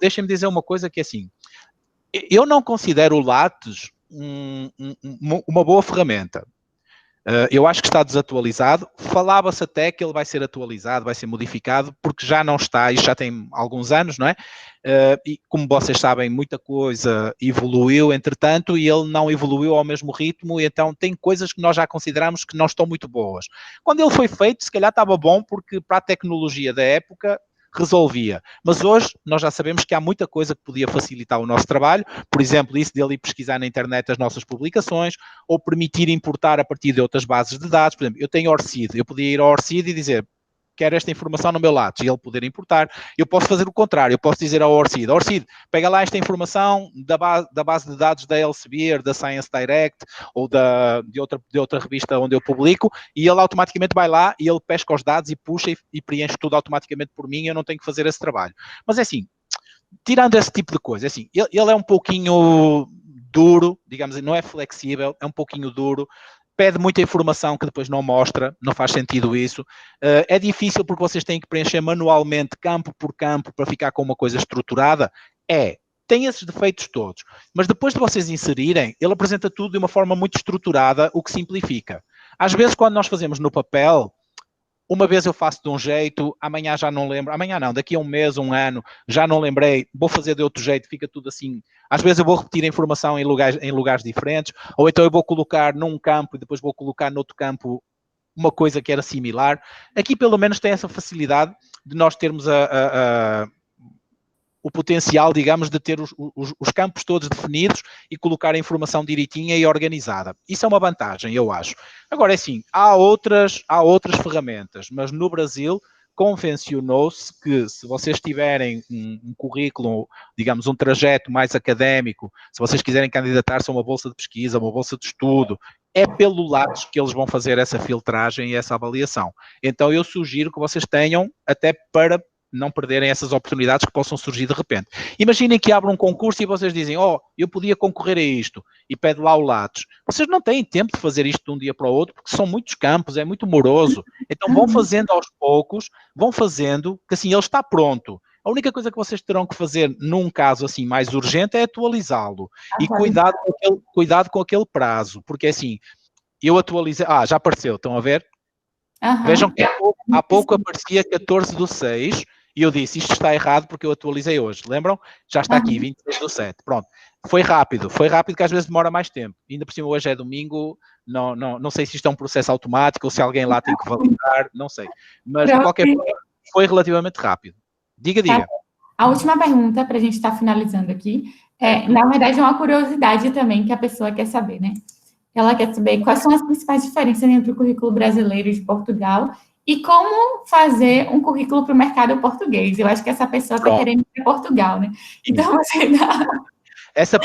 Deixem-me dizer uma coisa que é assim, eu não considero o Lattes uma boa ferramenta. Eu acho que está desatualizado. Falava-se até que ele vai ser atualizado, vai ser modificado, porque já não está, isto já tem alguns anos, não é? E como vocês sabem, muita coisa evoluiu, entretanto, e ele não evoluiu ao mesmo ritmo, e então tem coisas que nós já consideramos que não estão muito boas. Quando ele foi feito, se calhar estava bom, porque para a tecnologia da época resolvia. Mas hoje nós já sabemos que há muita coisa que podia facilitar o nosso trabalho, por exemplo, isso dele ir pesquisar na internet as nossas publicações, ou permitir importar a partir de outras bases de dados. Por exemplo, eu tenho ORCID, eu podia ir ao ORCID e dizer, quero esta informação no meu Lattes, e ele poder importar. Eu posso fazer o contrário, eu posso dizer ao ORCID, pega lá esta informação da base de dados da Elsevier, da Science Direct, ou de outra revista onde eu publico, e ele automaticamente vai lá e ele pesca os dados e puxa e preenche tudo automaticamente por mim, eu não tenho que fazer esse trabalho. Mas é assim, tirando esse tipo de coisa, assim, ele é um pouquinho duro, digamos, não é flexível, é um pouquinho duro, pede muita informação que depois não mostra, não faz sentido isso. É difícil porque vocês têm que preencher manualmente, campo por campo, para ficar com uma coisa estruturada. Tem esses defeitos todos. Mas depois de vocês inserirem, ele apresenta tudo de uma forma muito estruturada, o que simplifica. Às vezes, quando nós fazemos no papel, uma vez eu faço de um jeito, amanhã já não lembro, amanhã não, daqui a um mês, um ano, já não lembrei, vou fazer de outro jeito, fica tudo assim. Às vezes eu vou repetir a informação em lugares diferentes, ou então eu vou colocar num campo e depois vou colocar noutro campo uma coisa que era similar. Aqui pelo menos tem essa facilidade de nós termos o potencial, digamos, de ter os campos todos definidos e colocar a informação direitinha e organizada. Isso é uma vantagem, eu acho. Agora, é assim, há outras ferramentas, mas no Brasil convencionou-se que se vocês tiverem um currículo, digamos, um trajeto mais académico, se vocês quiserem candidatar-se a uma bolsa de pesquisa, uma bolsa de estudo, é pelo Lattes que eles vão fazer essa filtragem e essa avaliação. Então, eu sugiro que vocês tenham, até para não perderem essas oportunidades que possam surgir de repente. Imaginem que abram um concurso e vocês dizem, eu podia concorrer a isto, e pede lá o Lattes. Vocês não têm tempo de fazer isto de um dia para o outro, porque são muitos campos, é muito moroso. Então vão fazendo aos poucos, vão fazendo, que assim ele está pronto. A única coisa que vocês terão que fazer num caso assim mais urgente é atualizá-lo. E cuidado com aquele prazo, porque assim, eu atualizei, já apareceu, estão a ver? Vejam que há pouco aparecia 14/6 e eu disse, isto está errado porque eu atualizei hoje. Lembram? Já está aqui, 26/7. Pronto. Foi rápido que às vezes demora mais tempo. Ainda por cima hoje é domingo, não sei se isto é um processo automático ou se alguém lá tem que validar, não sei. Mas de qualquer forma, foi relativamente rápido. Diga. A última pergunta, para a gente estar finalizando aqui, na verdade, é uma curiosidade também que a pessoa quer saber, né? Ela quer saber quais são as principais diferenças entre o currículo brasileiro e de Portugal e como fazer um currículo para o mercado português. Eu acho que essa pessoa está querendo ir para Portugal, né? Então, você dá... Essa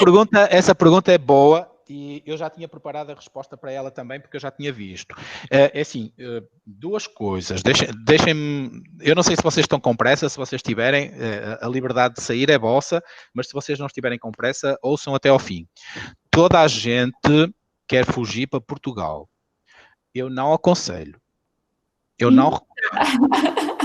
pergunta é boa e eu já tinha preparado a resposta para ela também, porque eu já tinha visto. Duas coisas. Deixem-me... Eu não sei se vocês estão com pressa, se vocês tiverem, a liberdade de sair é vossa, mas se vocês não estiverem com pressa, ouçam até ao fim. Toda a gente quer fugir para Portugal. Eu não aconselho. Eu não recomendo.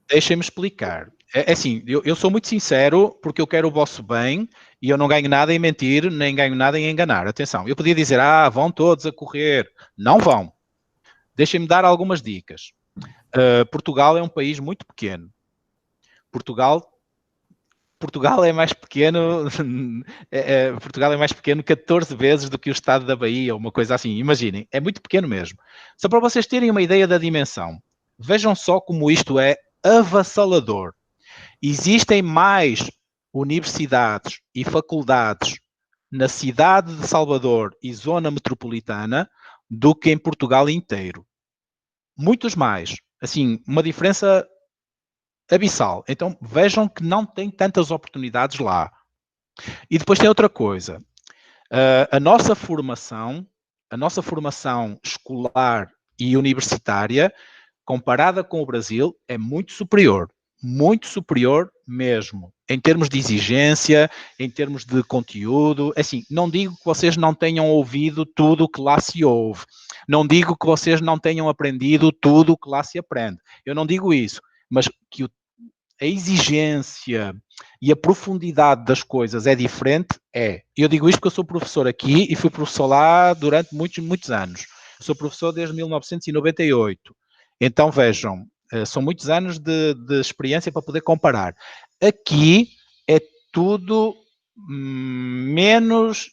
Deixem-me explicar. Assim, eu sou muito sincero porque eu quero o vosso bem e eu não ganho nada em mentir, nem ganho nada em enganar. Atenção, eu podia dizer, vão todos a correr. Não vão. Deixem-me dar algumas dicas. Portugal é um país muito pequeno. Portugal é mais pequeno, Portugal é mais pequeno 14 vezes do que o estado da Bahia, ou uma coisa assim. Imaginem, é muito pequeno mesmo. Só para vocês terem uma ideia da dimensão. Vejam só como isto é avassalador. Existem mais universidades e faculdades na cidade de Salvador e zona metropolitana do que em Portugal inteiro. Muitos mais. Assim, uma diferença abissal. Então, vejam que não tem tantas oportunidades lá. E depois tem outra coisa. A nossa formação escolar e universitária, comparada com o Brasil, é muito superior mesmo, em termos de exigência, em termos de conteúdo. Assim, não digo que vocês não tenham ouvido tudo o que lá se ouve, não digo que vocês não tenham aprendido tudo o que lá se aprende, eu não digo isso, mas que a exigência e a profundidade das coisas é diferente, Eu digo isto porque eu sou professor aqui e fui professor lá durante muitos anos. Sou professor desde 1998. Então, vejam, são muitos anos de experiência para poder comparar. Aqui é tudo menos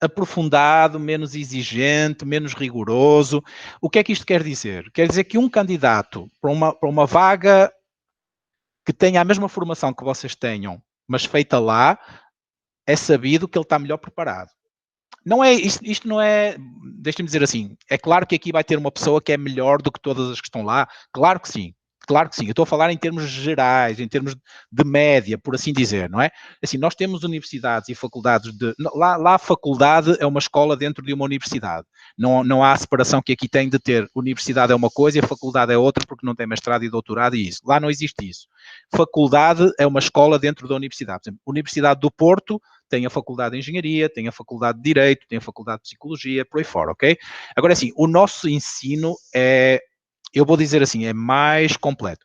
aprofundado, menos exigente, menos rigoroso. O que é que isto quer dizer? Quer dizer que um candidato para uma vaga que tenha a mesma formação que vocês tenham, mas feita lá, é sabido que ele está melhor preparado. Não é, isto não é, deixem-me dizer assim, é claro que aqui vai ter uma pessoa que é melhor do que todas as que estão lá, claro que sim. Eu estou a falar em termos gerais, em termos de média, por assim dizer, não é? Assim, nós temos universidades e faculdades lá a faculdade é uma escola dentro de uma universidade. Não há a separação que aqui tem de ter universidade é uma coisa e a faculdade é outra porque não tem mestrado e doutorado e isso. Lá não existe isso. Faculdade é uma escola dentro da universidade. Por exemplo, Universidade do Porto tem a Faculdade de Engenharia, tem a Faculdade de Direito, tem a Faculdade de Psicologia, por aí fora, ok? Agora, assim, o nosso ensino eu vou dizer assim, é mais completo.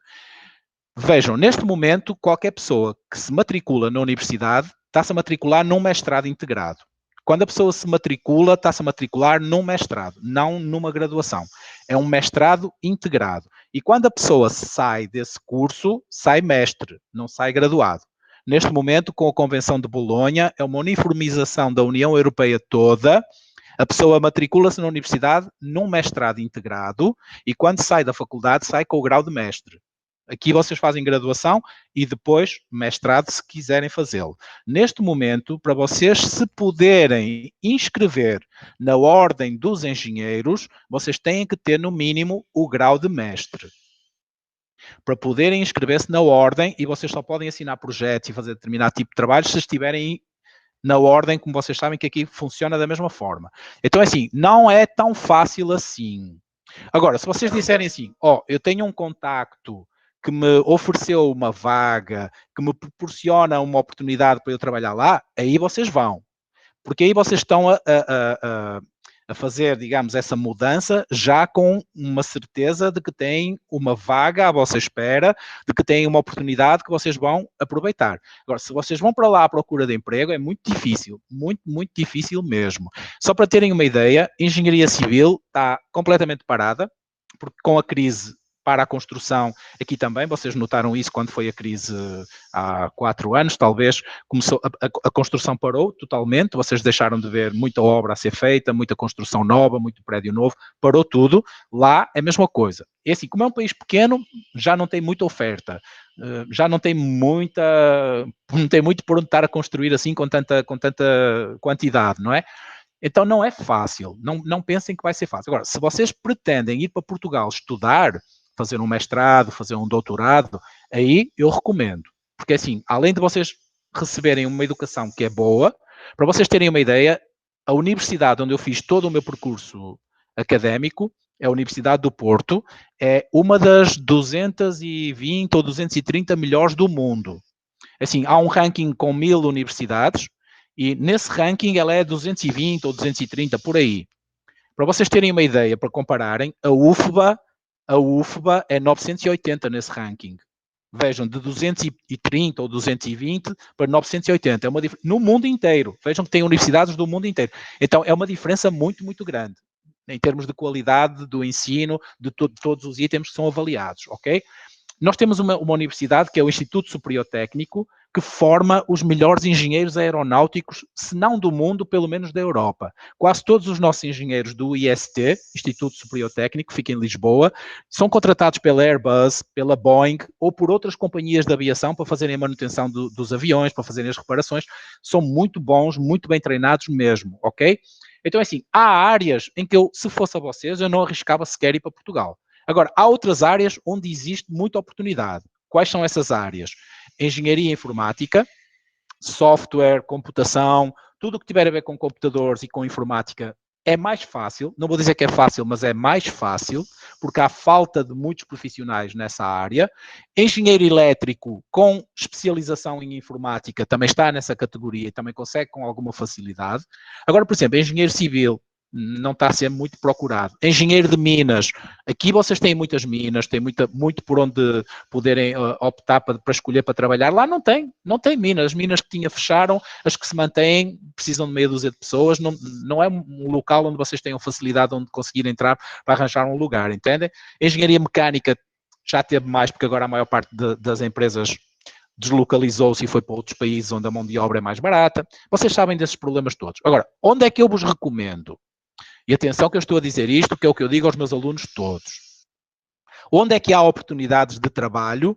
Vejam, neste momento, qualquer pessoa que se matricula na universidade está-se a matricular num mestrado integrado. Quando a pessoa se matricula, está-se a matricular num mestrado, não numa graduação. É um mestrado integrado. E quando a pessoa sai desse curso, sai mestre, não sai graduado. Neste momento, com a Convenção de Bolonha, é uma uniformização da União Europeia toda. A pessoa matricula-se na universidade num mestrado integrado e quando sai da faculdade, sai com o grau de mestre. Aqui vocês fazem graduação e depois mestrado se quiserem fazê-lo. Neste momento, para vocês se poderem inscrever na ordem dos engenheiros, vocês têm que ter no mínimo o grau de mestre. Para poderem inscrever-se na ordem, e vocês só podem assinar projetos e fazer determinado tipo de trabalho se estiverem na ordem, como vocês sabem que aqui funciona da mesma forma. Então, assim, não é tão fácil assim. Agora, se vocês disserem assim, eu tenho um contacto que me ofereceu uma vaga, que me proporciona uma oportunidade para eu trabalhar lá, aí vocês vão. Porque aí vocês estão a fazer, digamos, essa mudança já com uma certeza de que têm uma vaga à vossa espera, de que têm uma oportunidade que vocês vão aproveitar. Agora, se vocês vão para lá à procura de emprego, é muito difícil, muito, muito difícil mesmo. Só para terem uma ideia, engenharia civil está completamente parada, porque com a crise para a construção, aqui também, vocês notaram isso quando foi a crise há 4 anos, talvez, começou, a construção parou totalmente, vocês deixaram de ver muita obra a ser feita, muita construção nova, muito prédio novo, parou tudo. Lá é a mesma coisa. E assim, como é um país pequeno, já não tem muita oferta, já não tem muito por onde estar a construir assim com tanta quantidade, não é? Então não é fácil, não pensem que vai ser fácil. Agora, se vocês pretendem ir para Portugal estudar, fazer um mestrado, fazer um doutorado, aí eu recomendo. Porque assim, além de vocês receberem uma educação que é boa, para vocês terem uma ideia, a universidade onde eu fiz todo o meu percurso académico, é a Universidade do Porto, é uma das 220 ou 230 melhores do mundo. Assim, há um ranking com 1000 universidades, e nesse ranking ela é 220 ou 230, por aí. Para vocês terem uma ideia, para compararem, a UFBA é 980 nesse ranking. Vejam, de 230 ou 220 para 980. É uma no mundo inteiro. Vejam que tem universidades do mundo inteiro. Então, é uma diferença muito, muito grande em termos de qualidade do ensino, de todos os itens que são avaliados, ok? Nós temos uma universidade, que é o Instituto Superior Técnico, que forma os melhores engenheiros aeronáuticos, se não do mundo, pelo menos da Europa. Quase todos os nossos engenheiros do IST, Instituto Superior Técnico, fica em Lisboa, são contratados pela Airbus, pela Boeing ou por outras companhias de aviação para fazerem a manutenção dos aviões, para fazerem as reparações. São muito bons, muito bem treinados mesmo, ok? Então, assim, há áreas em que eu, se fosse a vocês, eu não arriscava sequer ir para Portugal. Agora, há outras áreas onde existe muita oportunidade. Quais são essas áreas? Engenharia informática, software, computação, tudo o que tiver a ver com computadores e com informática é mais fácil. Não vou dizer que é fácil, mas é mais fácil, porque há falta de muitos profissionais nessa área. Engenheiro elétrico com especialização em informática também está nessa categoria e também consegue com alguma facilidade. Agora, por exemplo, engenheiro civil não está a ser muito procurado. Engenheiro de minas, aqui vocês têm muitas minas, têm muito por onde poderem optar para escolher para trabalhar. Lá não tem minas. As minas que tinha fecharam, as que se mantêm precisam de meia dúzia de pessoas. Não é um local onde vocês tenham facilidade onde conseguir entrar para arranjar um lugar, entendem? Engenharia mecânica já teve mais, porque agora a maior parte das empresas deslocalizou-se e foi para outros países onde a mão de obra é mais barata. Vocês sabem desses problemas todos. Agora, onde é que eu vos recomendo? E atenção que eu estou a dizer isto, que é o que eu digo aos meus alunos todos. Onde é que há oportunidades de trabalho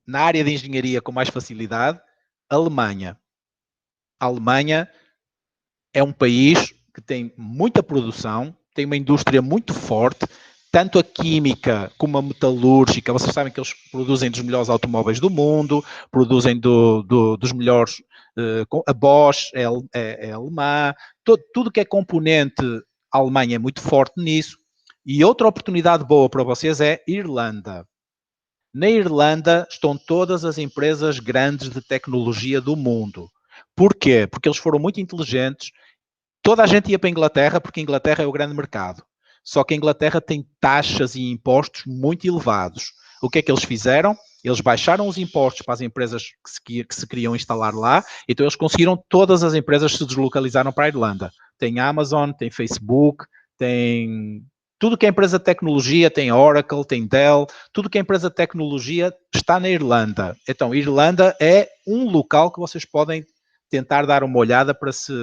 na área de engenharia com mais facilidade? Alemanha. A Alemanha é um país que tem muita produção, tem uma indústria muito forte, tanto a química como a metalúrgica. Vocês sabem que eles produzem dos melhores automóveis do mundo, produzem dos melhores... a Bosch é alemã, tudo que é componente, a Alemanha é muito forte nisso. E outra oportunidade boa para vocês é Irlanda. Na Irlanda estão todas as empresas grandes de tecnologia do mundo. Porquê? Porque eles foram muito inteligentes. Toda a gente ia para a Inglaterra porque a Inglaterra é o grande mercado. Só que a Inglaterra tem taxas e impostos muito elevados. O que é que eles fizeram? Eles baixaram os impostos para as empresas que se queriam instalar lá, então eles conseguiram, todas as empresas se deslocalizaram para a Irlanda. Tem Amazon, tem Facebook, tem tudo que é empresa de tecnologia, tem Oracle, tem Dell, tudo que é empresa de tecnologia está na Irlanda. Então, Irlanda é um local que vocês podem tentar dar uma olhada para se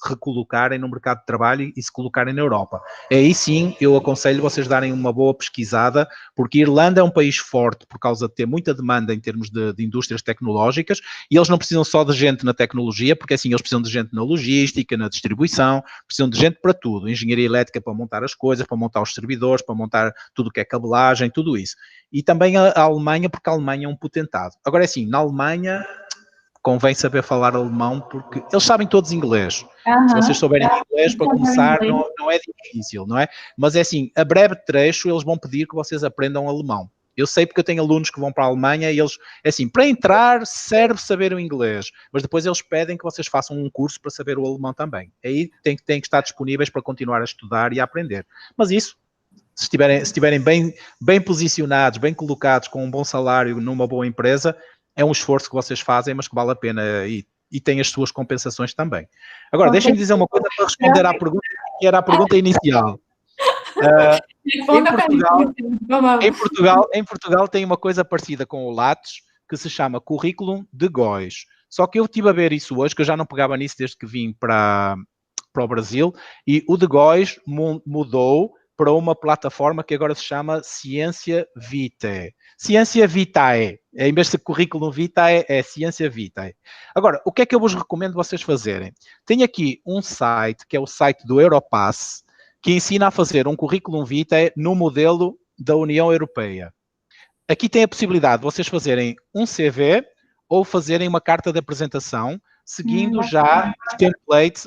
recolocarem no mercado de trabalho e se colocarem na Europa. Aí sim, eu aconselho vocês darem uma boa pesquisada, porque a Irlanda é um país forte por causa de ter muita demanda em termos de indústrias tecnológicas, e eles não precisam só de gente na tecnologia, porque assim, eles precisam de gente na logística, na distribuição, precisam de gente para tudo, engenharia elétrica para montar as coisas, para montar os servidores, para montar tudo o que é cabelagem, tudo isso. E também a Alemanha, porque a Alemanha é um potentado. Agora, assim, na Alemanha convém saber falar alemão, porque eles sabem todos inglês. Se vocês Aham. souberem inglês, para começar, não é difícil, não é? Mas é assim, a breve trecho, eles vão pedir que vocês aprendam alemão. Eu sei porque eu tenho alunos que vão para a Alemanha e eles, é assim, para entrar serve saber o inglês, mas depois eles pedem que vocês façam um curso para saber o alemão também. Aí têm que estar disponíveis para continuar a estudar e a aprender. Mas isso, se estiverem bem posicionados, bem colocados, com um bom salário numa boa empresa, é um esforço que vocês fazem, mas que vale a pena e tem as suas compensações também. Agora, deixem-me dizer uma coisa para responder à pergunta, que era a pergunta inicial. Em Portugal tem uma coisa parecida com o Lattes, que se chama Currículo de GOIS. Só que eu estive a ver isso hoje, que eu já não pegava nisso desde que vim para o Brasil, e o de GOIS mudou para uma plataforma que agora se chama Ciência Vitae. Ciência Vitae. Em vez de Currículo Vitae, é Ciência Vitae. Agora, o que é que eu vos recomendo vocês fazerem? Tem aqui um site, que é o site do Europass, que ensina a fazer um currículo vitae no modelo da União Europeia. Aqui tem a possibilidade de vocês fazerem um CV ou fazerem uma carta de apresentação, seguindo já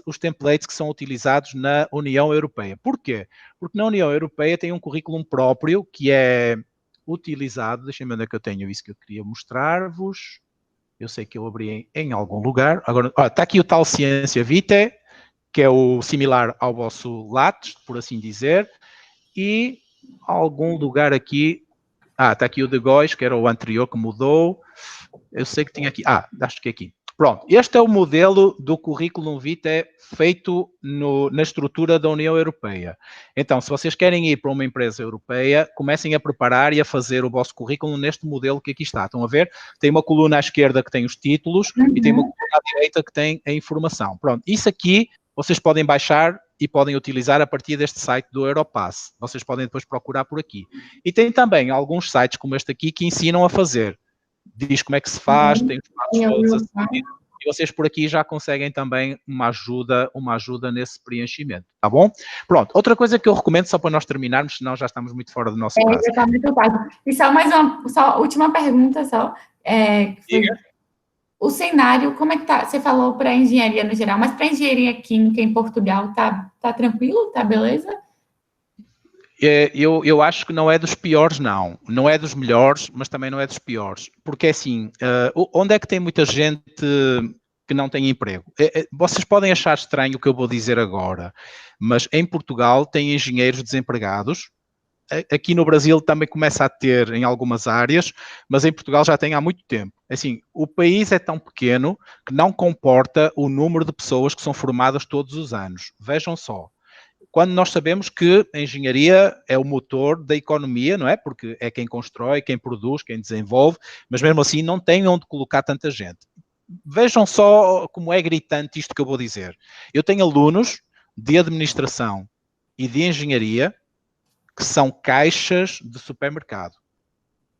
os templates que são utilizados na União Europeia. Porquê? Porque na União Europeia tem um currículo próprio que é utilizado. Deixem-me ver onde é que eu tenho isso que eu queria mostrar-vos. Eu sei que eu abri em algum lugar. Agora, está aqui o tal Ciência Vitae, que é o similar ao vosso Lattes, por assim dizer, e algum lugar aqui, está aqui o de GOIS, que era o anterior que mudou, eu sei que tinha aqui, acho que é aqui. Pronto, este é o modelo do Currículo Vitae feito na estrutura da União Europeia. Então, se vocês querem ir para uma empresa europeia, comecem a preparar e a fazer o vosso currículo neste modelo que aqui está. Estão a ver? Tem uma coluna à esquerda que tem os títulos e tem uma coluna à direita que tem a informação. Pronto, isso aqui vocês podem baixar e podem utilizar a partir deste site do Europass. Vocês podem depois procurar por aqui. E tem também alguns sites como este aqui que ensinam a fazer. Diz como é que se faz, tem os passos todos a seguir. E vocês por aqui já conseguem também uma ajuda nesse preenchimento. Tá bom? Pronto. Outra coisa que eu recomendo, só para nós terminarmos, senão já estamos muito fora do nosso prazo. Já está muito tarde. E só mais uma última pergunta só. O cenário, como é que tá? Você falou para engenharia no geral, mas para engenharia química em Portugal, tá tranquilo? Tá beleza? Eu acho que não é dos piores, não. Não é dos melhores, mas também não é dos piores. Porque, assim, onde é que tem muita gente que não tem emprego? Vocês podem achar estranho o que eu vou dizer agora, mas em Portugal tem engenheiros desempregados. Aqui no Brasil também começa a ter em algumas áreas, mas em Portugal já tem há muito tempo. Assim, o país é tão pequeno que não comporta o número de pessoas que são formadas todos os anos. Vejam só. Quando nós sabemos que a engenharia é o motor da economia, não é? Porque é quem constrói, quem produz, quem desenvolve, mas mesmo assim não tem onde colocar tanta gente. Vejam só como é gritante isto que eu vou dizer. Eu tenho alunos de administração e de engenharia que são caixas de supermercado,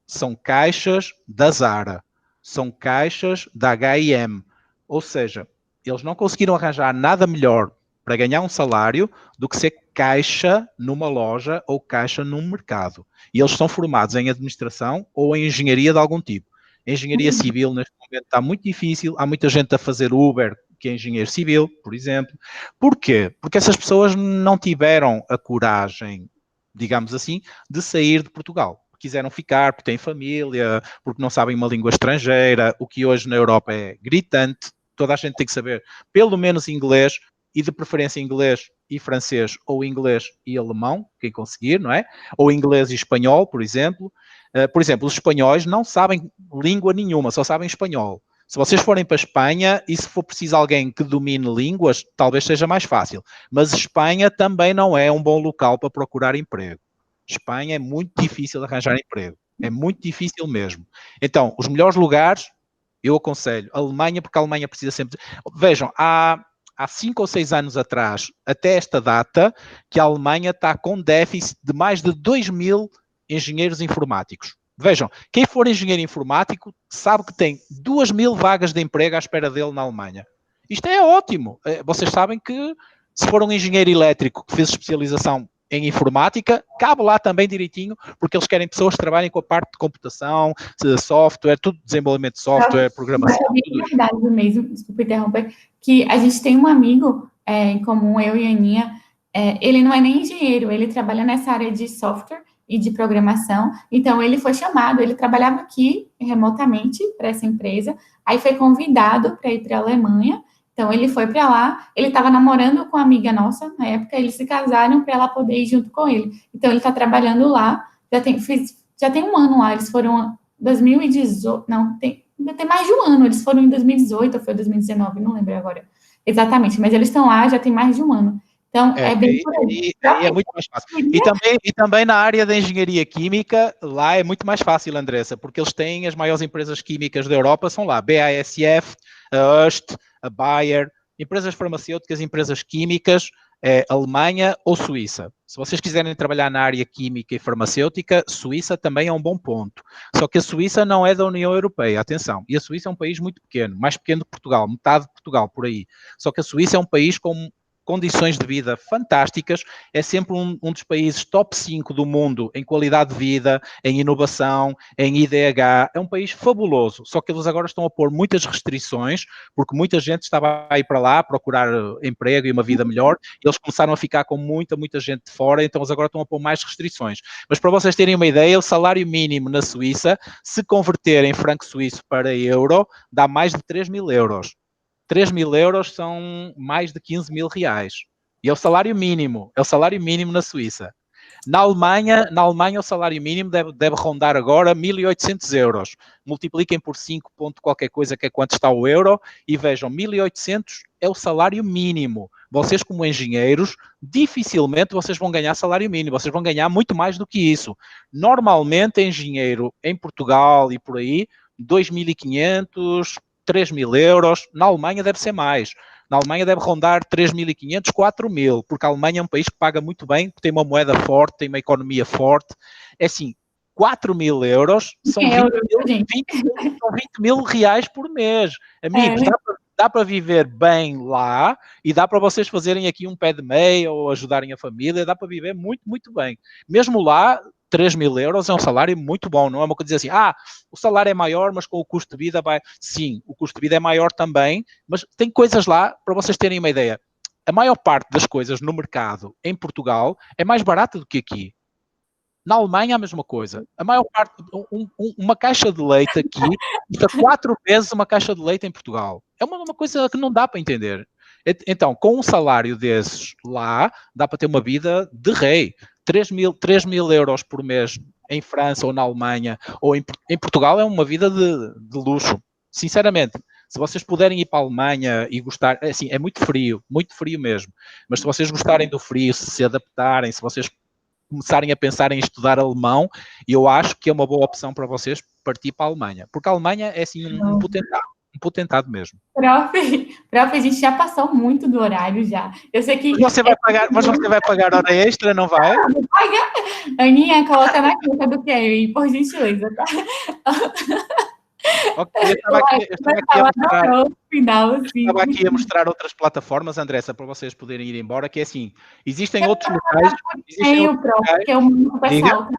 são caixas da Zara, são caixas da H&M, ou seja, eles não conseguiram arranjar nada melhor para ganhar um salário do que ser caixa numa loja ou caixa num mercado. E eles são formados em administração ou em engenharia de algum tipo. A engenharia civil neste momento está muito difícil, há muita gente a fazer Uber, que é engenheiro civil, por exemplo. Porquê? Porque essas pessoas não tiveram a coragem, digamos assim, de sair de Portugal. Quiseram ficar porque têm família, porque não sabem uma língua estrangeira, o que hoje na Europa é gritante. Toda a gente tem que saber pelo menos inglês, e de preferência inglês e francês, ou inglês e alemão, quem conseguir, não é? Ou inglês e espanhol, por exemplo. Por exemplo, os espanhóis não sabem língua nenhuma, só sabem espanhol. Se vocês forem para a Espanha e se for preciso alguém que domine línguas, talvez seja mais fácil. Mas Espanha também não é um bom local para procurar emprego. Espanha é muito difícil de arranjar emprego. É muito difícil mesmo. Então, os melhores lugares, eu aconselho a Alemanha, porque a Alemanha precisa sempre... Vejam, há 5 ou 6 anos atrás, até esta data, que a Alemanha está com déficit de mais de 2.000 engenheiros informáticos. Vejam, quem for engenheiro informático sabe que tem 2.000 vagas de emprego à espera dele na Alemanha. Isto é ótimo. Vocês sabem que se for um engenheiro elétrico que fez especialização em informática, cabe lá também direitinho, porque eles querem pessoas que trabalhem com a parte de computação, de software, tudo desenvolvimento de software, programação. É verdade mesmo, desculpa interromper, que a gente tem um amigo em comum, eu e a Aninha, ele não é nem engenheiro, ele trabalha nessa área de software e de programação, então ele foi chamado, ele trabalhava aqui remotamente para essa empresa, aí foi convidado para ir para a Alemanha, então ele foi para lá, ele estava namorando com uma amiga nossa, na época eles se casaram para ela poder ir junto com ele, então ele está trabalhando lá, já tem um ano lá, eles foram 2018, não, ainda tem mais de um ano, eles foram em 2018 ou foi 2019, não lembro agora exatamente, mas eles estão lá já tem mais de um ano. Então, é bem por aí. É muito mais fácil. E também na área da engenharia química, lá é muito mais fácil, Andressa, porque eles têm as maiores empresas químicas da Europa, são lá, BASF, a Hoechst, a Bayer, empresas farmacêuticas, empresas químicas, Alemanha ou Suíça. Se vocês quiserem trabalhar na área química e farmacêutica, Suíça também é um bom ponto. Só que a Suíça não é da União Europeia, atenção. E a Suíça é um país muito pequeno, mais pequeno que Portugal, metade de Portugal, por aí. Só que a Suíça é um país com condições de vida fantásticas, é sempre um dos países top 5 do mundo em qualidade de vida, em inovação, em IDH, é um país fabuloso, só que eles agora estão a pôr muitas restrições, porque muita gente estava a ir para lá procurar emprego e uma vida melhor, e eles começaram a ficar com muita gente de fora, então eles agora estão a pôr mais restrições. Mas para vocês terem uma ideia, o salário mínimo na Suíça, se converter em franco suíço para euro, dá mais de 3.000 euros. 3.000 euros são mais de 15 mil reais. E é o salário mínimo na Suíça. Na Alemanha o salário mínimo deve rondar agora 1.800 euros. Multipliquem por 5 ponto qualquer coisa, que é quanto está o euro, e vejam, 1.800 é o salário mínimo. Vocês, como engenheiros, dificilmente vocês vão ganhar salário mínimo, vocês vão ganhar muito mais do que isso. Normalmente, engenheiro em Portugal e por aí, 2.500, 3.000 euros, na Alemanha deve ser mais. Na Alemanha deve rondar 3.500, 4.000, porque a Alemanha é um país que paga muito bem, tem uma moeda forte, tem uma economia forte. É assim, 4.000 euros são 20 mil reais por mês. Amigos, dá para viver bem lá e dá para vocês fazerem aqui um pé de meia ou ajudarem a família, dá para viver muito bem. Mesmo lá, 3.000 euros é um salário muito bom, não é uma coisa dizer assim, o salário é maior, mas com o custo de vida vai... Sim, o custo de vida é maior também, mas tem coisas lá, para vocês terem uma ideia, a maior parte das coisas no mercado em Portugal é mais barata do que aqui. Na Alemanha a mesma coisa. A maior parte, uma caixa de leite aqui custa 4 vezes uma caixa de leite em Portugal. É uma coisa que não dá para entender. Então, com um salário desses lá, dá para ter uma vida de rei. 3.000 euros por mês em França ou na Alemanha ou em Portugal é uma vida de luxo. Sinceramente, se vocês puderem ir para a Alemanha e gostar, assim, é muito frio mesmo. Mas se vocês gostarem do frio, se adaptarem, se vocês começarem a pensar em estudar alemão, eu acho que é uma boa opção para vocês partir para a Alemanha. Porque a Alemanha é assim um potentado mesmo. Prof, a gente já passou muito do horário já. Eu sei que... Mas você vai pagar hora extra, não vai? Aninha, coloca na conta do QI, por gentileza, tá? Ok, eu estava aqui a mostrar outras plataformas, Andressa, para vocês poderem ir embora, que é assim, existem outros locais... que é o pessoal.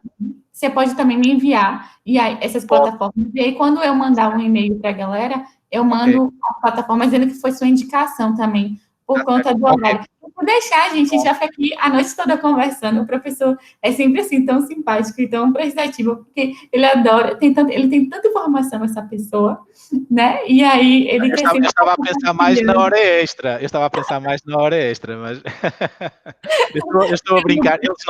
Você pode também me enviar e aí, essas plataformas. E aí, quando eu mandar um e-mail para a galera, eu mando a plataforma dizendo que foi sua indicação também, por conta do horário. Vou deixar, gente, a gente já fica aqui a noite toda conversando. O professor é sempre assim, tão simpático e tão prestativo, porque ele adora, ele tem tanta informação, essa pessoa, né? E aí ele eu estava a pensar mais na hora extra. Mas eu estou a brincar, eles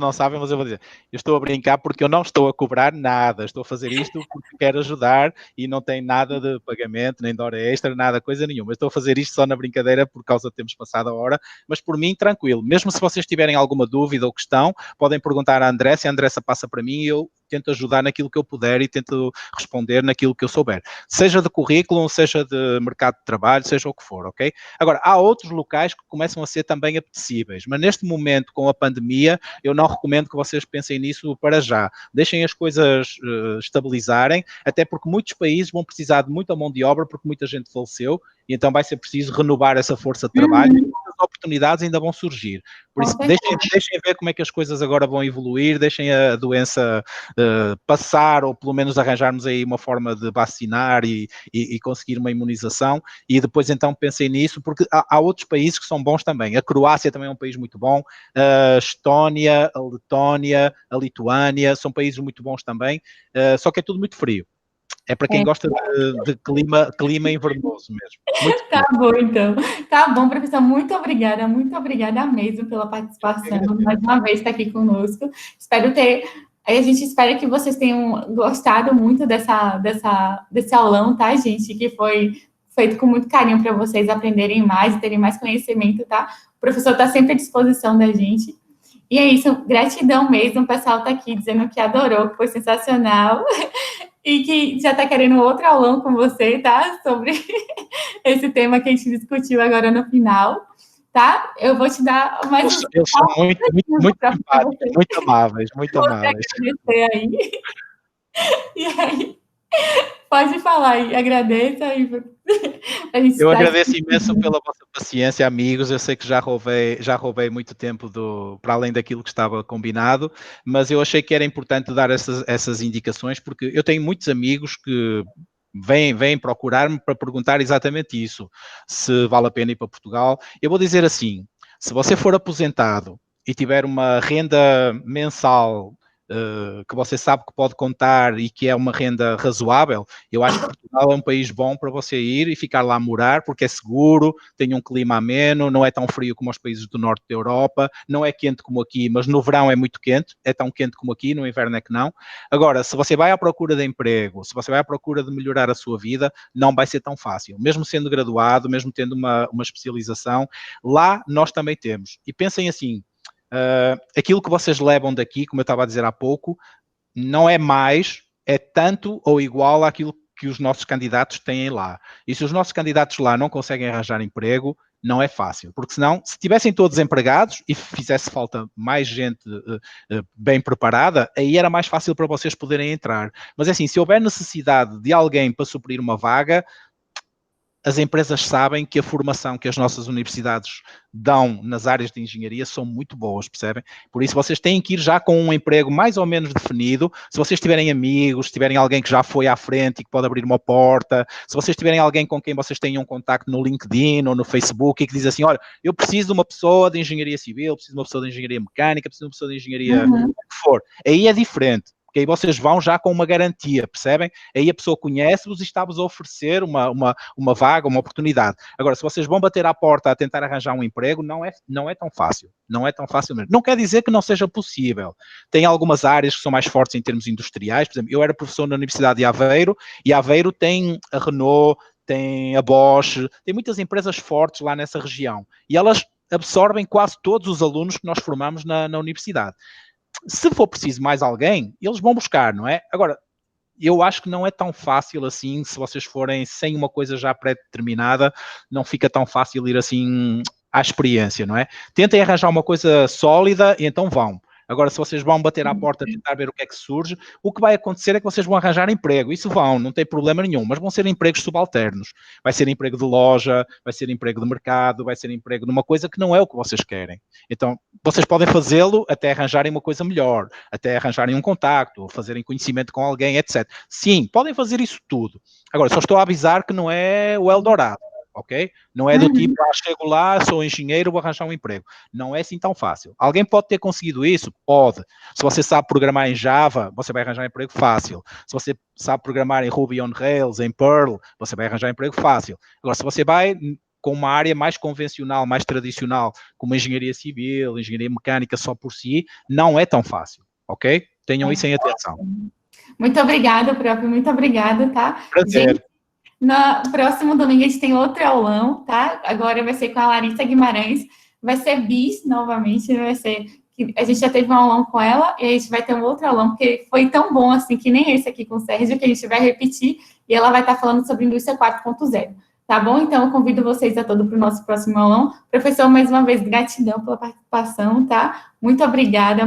não sabem, mas eu vou dizer, eu estou a brincar porque eu não estou a cobrar nada, estou a fazer isto porque quero ajudar e não tem nada de pagamento, nem de hora extra, nada, coisa nenhuma. Eu estou a fazer isto só na brincadeira por causa de termos passado a hora, mas por mim, tranquilo. Mesmo se vocês tiverem alguma dúvida ou questão, podem perguntar à Andressa, e a Andressa passa para mim e eu tento ajudar naquilo que eu puder e tento responder naquilo que eu souber. Seja de currículo, seja de mercado de trabalho, seja o que for, ok? Agora, há outros locais que começam a ser também apetecíveis, mas neste momento, com a pandemia, eu não recomendo que vocês pensem nisso para já. Deixem as coisas estabilizarem, até porque muitos países vão precisar de muita mão de obra, porque muita gente faleceu, e então vai ser preciso renovar essa força de trabalho e muitas oportunidades ainda vão surgir. Por isso, deixem ver como é que as coisas agora vão evoluir, deixem a doença passar, ou pelo menos arranjarmos aí uma forma de vacinar e conseguir uma imunização, e depois então pensem nisso, porque há outros países que são bons também. A Croácia também é um país muito bom, a Estónia, a Letónia, a Lituânia, são países muito bons também, só que é tudo muito frio. É para quem gosta de clima invernoso mesmo. Muito frio. Tá bom, então. Tá bom, professor. Muito obrigada mesmo pela participação. Mais uma vez está aqui conosco. A gente espera que vocês tenham gostado muito desse aulão, tá, gente? Que foi feito com muito carinho para vocês aprenderem mais e terem mais conhecimento, tá? O professor está sempre à disposição da gente. E é isso, gratidão mesmo. O pessoal está aqui dizendo que adorou, que foi sensacional. E que já está querendo outro aulão com você, tá? Sobre esse tema que a gente discutiu agora no final, tá? Eu vou te dar mais Eles são muito simpáticos, muito amáveis, muito amáveis. Aí. E aí, pode falar aí, agradeça aí. Eu agradeço imenso pela vossa paciência, amigos. Eu sei que já roubei muito tempo para além daquilo que estava combinado, mas eu achei que era importante dar essas indicações, porque eu tenho muitos amigos que vêm procurar-me para perguntar exatamente isso, se vale a pena ir para Portugal. Eu vou dizer assim, se você for aposentado e tiver uma renda mensal que você sabe que pode contar e que é uma renda razoável, eu acho que Portugal é um país bom para você ir e ficar lá a morar, porque é seguro, tem um clima ameno, não é tão frio como os países do norte da Europa, não é quente como aqui, mas no verão é muito quente, é tão quente como aqui, no inverno é que não. Agora, se você vai à procura de emprego, se você vai à procura de melhorar a sua vida, não vai ser tão fácil. Mesmo sendo graduado, mesmo tendo uma especialização, lá nós também temos. E pensem assim, aquilo que vocês levam daqui, como eu estava a dizer há pouco, não é mais, é tanto ou igual àquilo que os nossos candidatos têm lá. E se os nossos candidatos lá não conseguem arranjar emprego, não é fácil, porque senão, se estivessem todos empregados e fizesse falta mais gente bem preparada, aí era mais fácil para vocês poderem entrar. Mas assim, se houver necessidade de alguém para suprir uma vaga, as empresas sabem que a formação que as nossas universidades dão nas áreas de engenharia são muito boas, percebem? Por isso vocês têm que ir já com um emprego mais ou menos definido. Se vocês tiverem amigos, se tiverem alguém que já foi à frente e que pode abrir uma porta, se vocês tiverem alguém com quem vocês tenham um contacto no LinkedIn ou no Facebook e que diz assim, olha, eu preciso de uma pessoa de engenharia civil, preciso de uma pessoa de engenharia mecânica, preciso de uma pessoa de engenharia o que for. Aí é diferente. Porque aí vocês vão já com uma garantia, percebem? Aí a pessoa conhece-vos e está-vos a oferecer uma vaga, uma oportunidade. Agora, se vocês vão bater à porta a tentar arranjar um emprego, não é tão fácil. Não é tão fácil mesmo. Não quer dizer que não seja possível. Tem algumas áreas que são mais fortes em termos industriais. Por exemplo, eu era professor na Universidade de Aveiro e Aveiro tem a Renault, tem a Bosch, tem muitas empresas fortes lá nessa região. E elas absorvem quase todos os alunos que nós formamos na universidade. Se for preciso mais alguém, eles vão buscar, não é? Agora, eu acho que não é tão fácil assim, se vocês forem sem uma coisa já pré-determinada, não fica tão fácil ir assim à experiência, não é? Tentem arranjar uma coisa sólida e então vão. Agora, se vocês vão bater à porta, tentar ver o que é que surge, o que vai acontecer é que vocês vão arranjar emprego. Isso vão, não tem problema nenhum, mas vão ser empregos subalternos. Vai ser emprego de loja, vai ser emprego de mercado, vai ser emprego numa coisa que não é o que vocês querem. Então, vocês podem fazê-lo até arranjarem uma coisa melhor, até arranjarem um contacto, ou fazerem conhecimento com alguém, etc. Sim, podem fazer isso tudo. Agora, só estou a avisar que não é o Eldorado. Ok? Não é do tipo, chego lá, sou engenheiro, vou arranjar um emprego. Não é assim tão fácil. Alguém pode ter conseguido isso? Pode. Se você sabe programar em Java, você vai arranjar um emprego fácil. Se você sabe programar em Ruby on Rails, em Perl, você vai arranjar um emprego fácil. Agora, se você vai com uma área mais convencional, mais tradicional, como engenharia civil, engenharia mecânica só por si, não é tão fácil. Ok? Tenham isso em atenção. Muito obrigada, próprio. Muito obrada, tá? Prazer. Gente, no próximo domingo a gente tem outro aulão, tá? Agora vai ser com a Larissa Guimarães, vai ser bis novamente, vai ser... A gente já teve um aulão com ela e a gente vai ter um outro aulão, porque foi tão bom assim, que nem esse aqui com o Sérgio, que a gente vai repetir e ela vai estar falando sobre indústria 4.0, tá bom? Então eu convido vocês a todos para o nosso próximo aulão. Professor, mais uma vez, gratidão pela participação, tá? Muito obrigada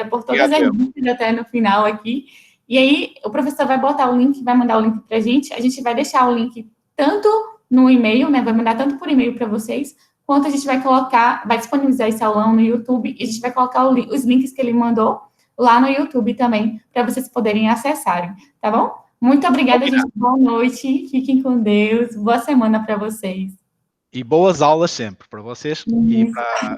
por todas as dúvidas até no final aqui. E aí, o professor vai botar o link, vai mandar o link para a gente vai deixar o link tanto no e-mail, né, vai mandar tanto por e-mail para vocês, quanto a gente vai colocar, vai disponibilizar esse aulão no YouTube, e a gente vai colocar os links que ele mandou lá no YouTube também, para vocês poderem acessarem, tá bom? Muito obrigada, gente. Boa noite, fiquem com Deus, boa semana para vocês. E boas aulas sempre para vocês e para